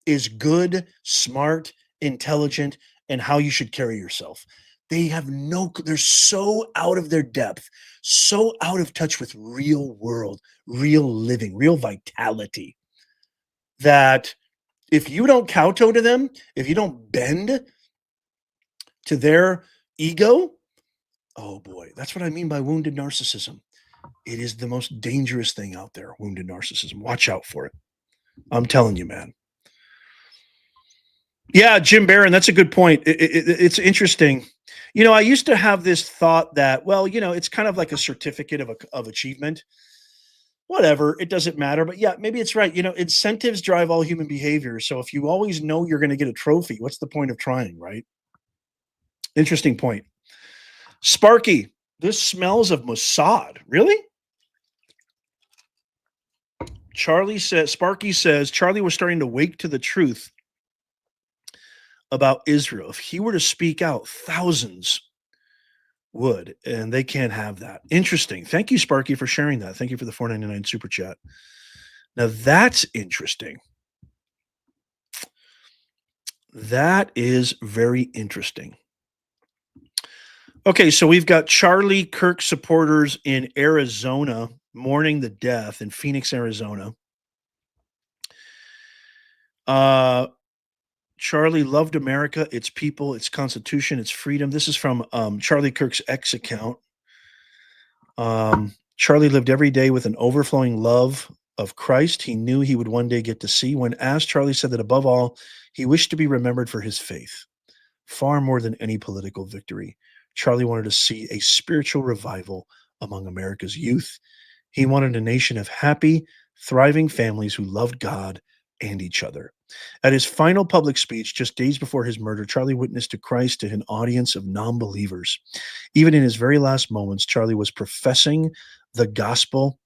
is good, smart, intelligent, and how you should carry yourself. they're so out of their depth, so out of touch with real world, real living, real vitality, that if you don't kowtow to them, if you don't bend to their ego, oh boy, that's what I mean by wounded narcissism. It is the most dangerous thing out there, wounded narcissism. Watch out for it. I'm telling you, man. Yeah, Jim Barron, that's a good point. It's interesting. I used to have this thought that, well, it's kind of like a certificate of achievement. Whatever, it doesn't matter. But yeah, maybe it's right. Incentives drive all human behavior. So if you always know you're going to get a trophy, what's the point of trying, right? Interesting point. Sparky, this smells of Mossad. Really? Sparky says, Charlie was starting to wake to the truth about Israel. If he were to speak out, thousands would, and they can't have that. Interesting. Thank you, Sparky, for sharing that. Thank you for the $4.99 super chat. Now that's interesting. That is very interesting. Okay, so we've got Charlie Kirk supporters in Arizona mourning the death in Phoenix, Arizona. Charlie loved America, its people, its constitution, its freedom. This is from Charlie Kirk's X account. Charlie lived every day with an overflowing love of Christ he knew he would one day get to see. When asked, Charlie said that above all, he wished to be remembered for his faith, far more than any political victory. Charlie wanted to see a spiritual revival among America's youth. He wanted a nation of happy, thriving families who loved God and each other. At his final public speech, just days before his murder, Charlie witnessed to Christ to an audience of non-believers. Even in his very last moments, Charlie was professing the gospel.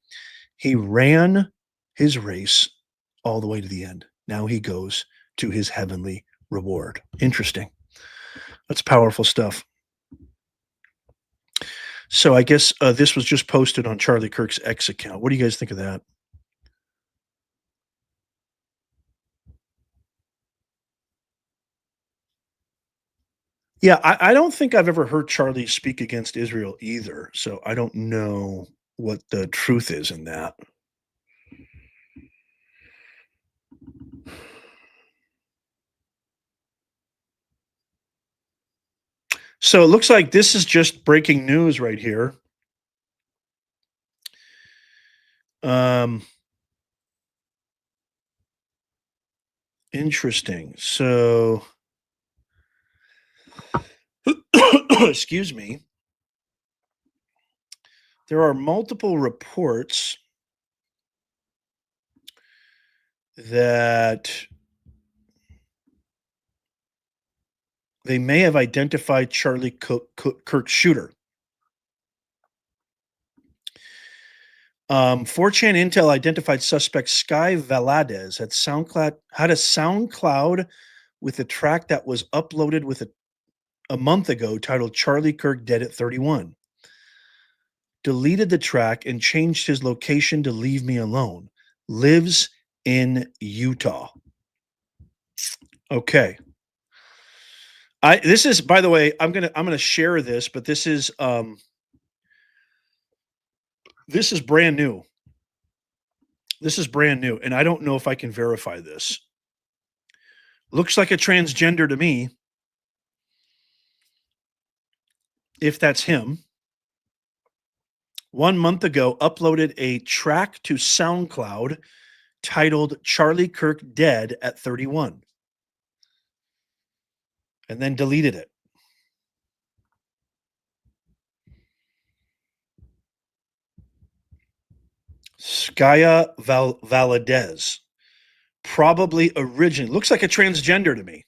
He ran his race all the way to the end. Now he goes to his heavenly reward. Interesting. That's powerful stuff. So I guess this was just posted on Charlie Kirk's X account. What do you guys think of that? Yeah, I don't think I've ever heard Charlie speak against Israel either. So I don't know what the truth is in that. So it looks like this is just breaking news right here. Interesting. So, excuse me. There are multiple reports that they may have identified Charlie Kirk's shooter. 4chan Intel identified suspect Sky Valadez had a SoundCloud with a track that was uploaded with a month ago titled Charlie Kirk Dead at 31. Deleted the track and changed his location to Leave Me Alone. Lives in Utah. Okay. This is, by the way, I'm gonna share this, but this is brand new. This is brand new, and I don't know if I can verify this. Looks like a transgender to me. If that's him. 1 month ago, uploaded a track to SoundCloud titled Charlie Kirk Dead at 31. And then deleted it. Skaya Valadez. Probably originally. Looks like a transgender to me.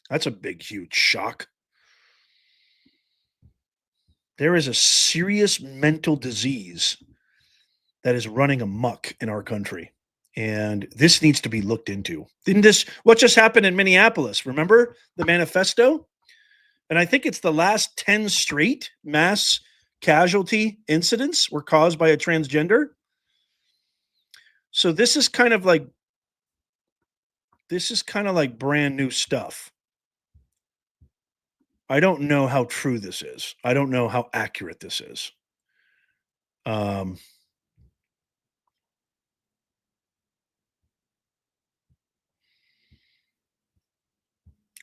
That's a big, huge shock. There is a serious mental disease that is running amok in our country. And this needs to be looked into. What just happened in Minneapolis? Remember the manifesto? And I think it's the last 10 straight mass casualty incidents were caused by a transgender. So this is kind of like brand new stuff. I don't know how true this is. I don't know how accurate this is.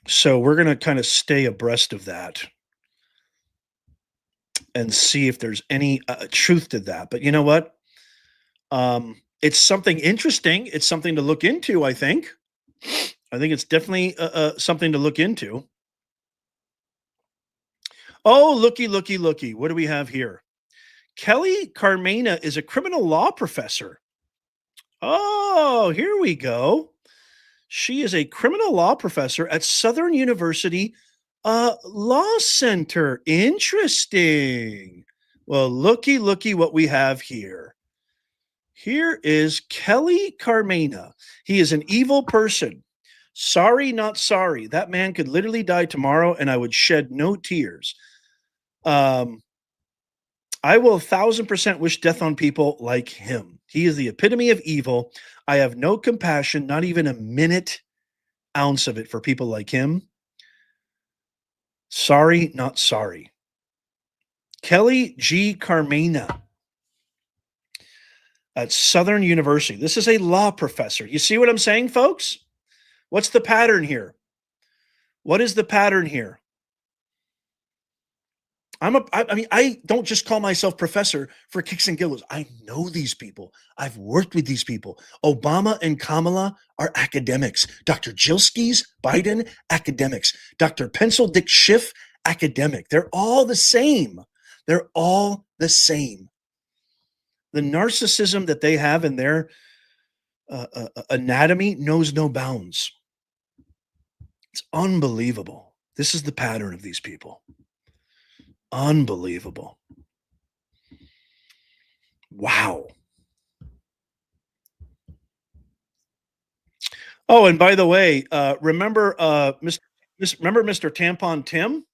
So we're going to kind of stay abreast of that and see if there's any truth to that. But you know what? It's something interesting. It's something to look into, I think. I think it's definitely something to look into. Oh, looky, looky, looky. What do we have here? Kelly Carmena is a criminal law professor. Oh, here we go. She is a criminal law professor at Southern University Law Center. Interesting. Well, looky, looky what we have here. Here is Kelly Carmena. He is an evil person. Sorry, not sorry. That man could literally die tomorrow and I would shed no tears. I will 1,000% wish death on people like him. He is the epitome of evil. I have no compassion, not even a minute ounce of it for people like him. Sorry, not sorry. Kelly G. Carmena at Southern University. This is a law professor. You see what I'm saying, folks? What's the pattern here? What is the pattern here? I don't just call myself professor for kicks and giggles. I know these people. I've worked with these people. Obama and Kamala are academics. Dr. Jilski's, Biden, academics. Dr. Pencil Dick Schiff, academic. They're all the same. They're all the same. The narcissism that they have in their anatomy knows no bounds. It's unbelievable. This is the pattern of these people. Unbelievable. Wow. Oh, and by the way, remember Mr. Tampon Tim?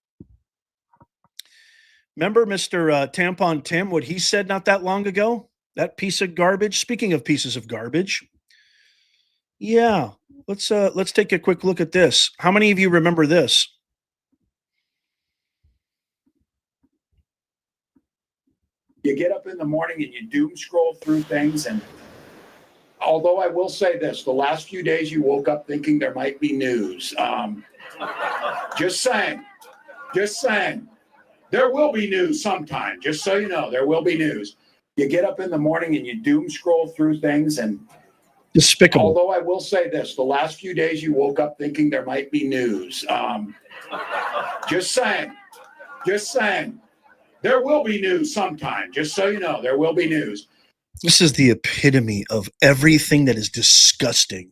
Remember Mr. Tampon Tim, what he said not that long ago? That piece of garbage. Speaking of pieces of garbage. Yeah, let's take a quick look at this. How many of you remember this? You get up in the morning and you doom scroll through things. And although I will say this, the last few days you woke up thinking there might be news. Just saying. There will be news sometime. Just so you know, there will be news. You get up in the morning and you doom scroll through things. And despicable. Although I will say this, the last few days you woke up thinking there might be news. Just saying. There will be news sometime. Just so you know, there will be news. This is the epitome of everything that is disgusting,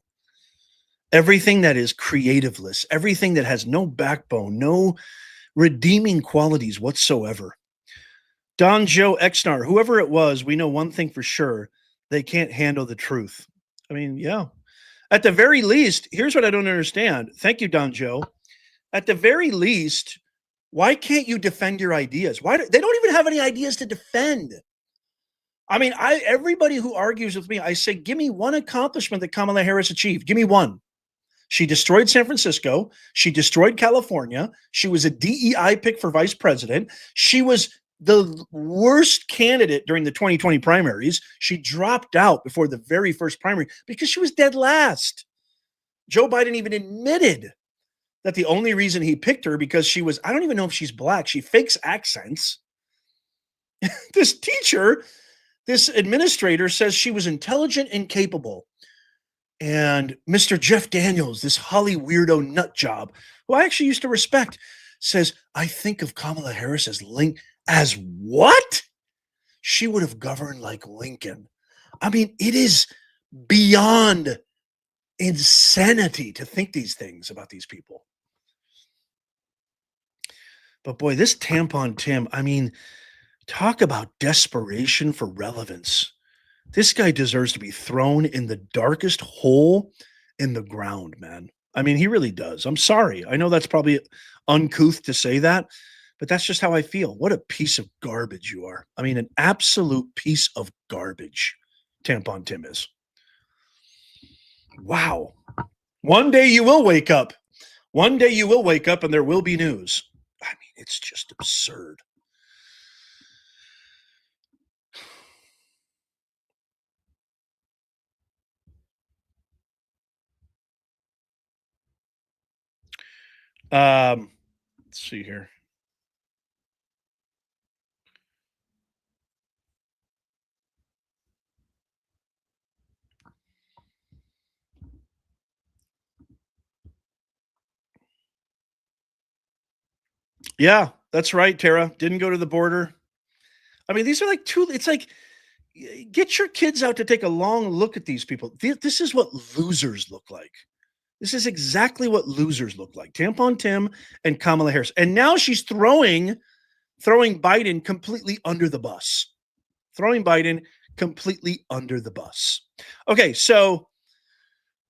everything that is creativeless, everything that has no backbone, no redeeming qualities whatsoever. Don Joe Exnar, whoever it was, we know one thing for sure. They can't handle the truth. I mean, yeah. At the very least, here's what I don't understand. Thank you, Don Joe. At the very least, why can't you defend your ideas? They don't even have any ideas to defend. I mean, everybody who argues with me, I say, give me one accomplishment that Kamala Harris achieved. Give me one. She destroyed San Francisco. She destroyed California. She was a DEI pick for vice president. She was the worst candidate during the 2020 primaries. She dropped out before the very first primary because she was dead last. Joe Biden even admitted that the only reason he picked her because she was, I don't even know if she's black. She fakes accents. This teacher, this administrator says she was intelligent and capable. And Mr. Jeff Daniels, this Holly weirdo nut job, who I actually used to respect, says, I think of Kamala Harris as what? She would have governed like Lincoln. I mean, it is beyond insanity to think these things about these people. But boy, this Tampon Tim, I mean, talk about desperation for relevance. This guy deserves to be thrown in the darkest hole in the ground, man. I mean, he really does. I'm sorry. I know that's probably uncouth to say that, but that's just how I feel. What a piece of garbage you are. I mean, an absolute piece of garbage, Tampon Tim is. Wow. One day you will wake up. One day you will wake up and there will be news. It's just absurd. Let's see here. Yeah, that's right, Tara. Didn't go to the border. I mean, these are like it's like, get your kids out to take a long look at these people. This is what losers look like. This is exactly what losers look like. Tampon Tim and Kamala Harris. And now she's throwing Biden completely under the bus. Throwing Biden completely under the bus. Okay, so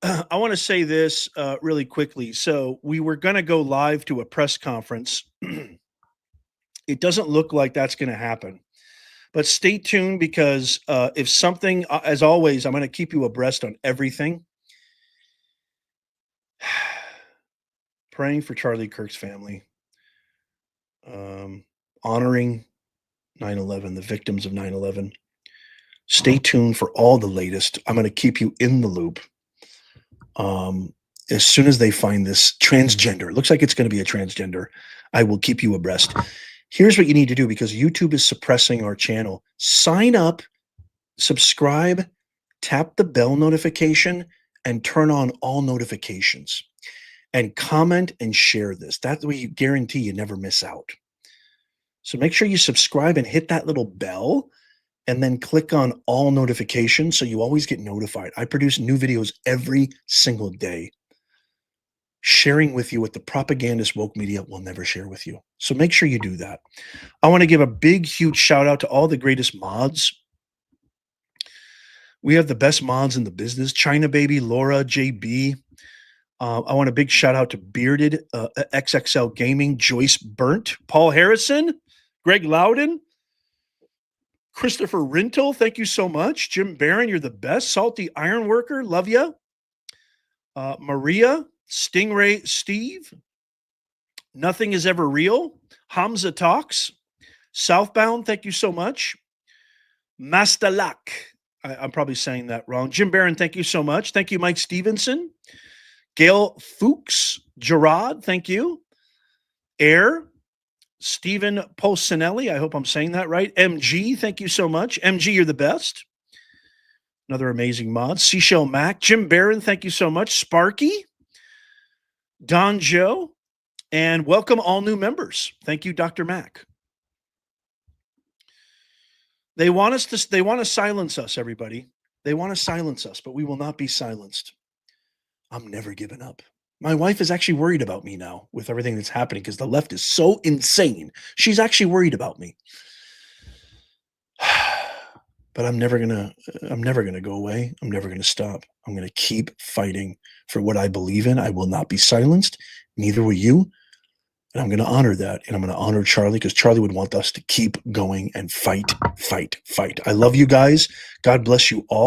I want to say this really quickly. So we were going to go live to a press conference. It doesn't look like that's going to happen. But stay tuned, because if something, as always, I'm going to keep you abreast on everything. Praying for Charlie Kirk's family. Honoring 9/11, the victims of 9/11. Stay tuned for all the latest. I'm going to keep you in the loop. As soon as they find this transgender, it looks like it's going to be a transgender, I will keep you abreast. Here's what you need to do, because YouTube is suppressing our channel. Sign up, subscribe, tap the bell notification, and turn on all notifications. And comment and share this. That way you guarantee you never miss out. So make sure you subscribe and hit that little bell, and then click on all notifications so you always get notified. I produce new videos every single day, sharing with you what the propagandist woke media will never share with you. So make sure you do that. I want to give a big, huge shout out to all the greatest mods. We have the best mods in the business. China Baby, Laura, JB. I want a big shout out to Bearded, XXL Gaming, Joyce Burnt, Paul Harrison, Greg Loudon, Christopher Rintel, thank you so much. Jim Barron, you're the best. Salty Ironworker, love ya. Maria, Stingray Steve, Nothing Is Ever Real, Hamza Talks, Southbound, thank you so much. Mastalak, I'm probably saying that wrong. Jim Barron, thank you so much. Thank you, Mike Stevenson. Gail Fuchs, Gerard, thank you. Air, Stephen Polsinelli, I hope I'm saying that right. MG, thank you so much. MG, you're the best. Another amazing mod. Seashell Mac, Jim Barron, thank you so much. Sparky, Don Joe, and welcome all new members. Thank you, Dr. Mac. They want to silence us, everybody. They want to silence us, but we will not be silenced. I'm never giving up. My wife is actually worried about me now with everything that's happening, because the left is so insane. She's actually worried about me. But I'm never gonna go away. I'm never gonna stop. I'm gonna keep fighting for what I believe in. I will not be silenced. Neither will you. And I'm gonna honor that. And I'm gonna honor Charlie, because Charlie would want us to keep going and fight, fight, fight. I love you guys. God bless you all.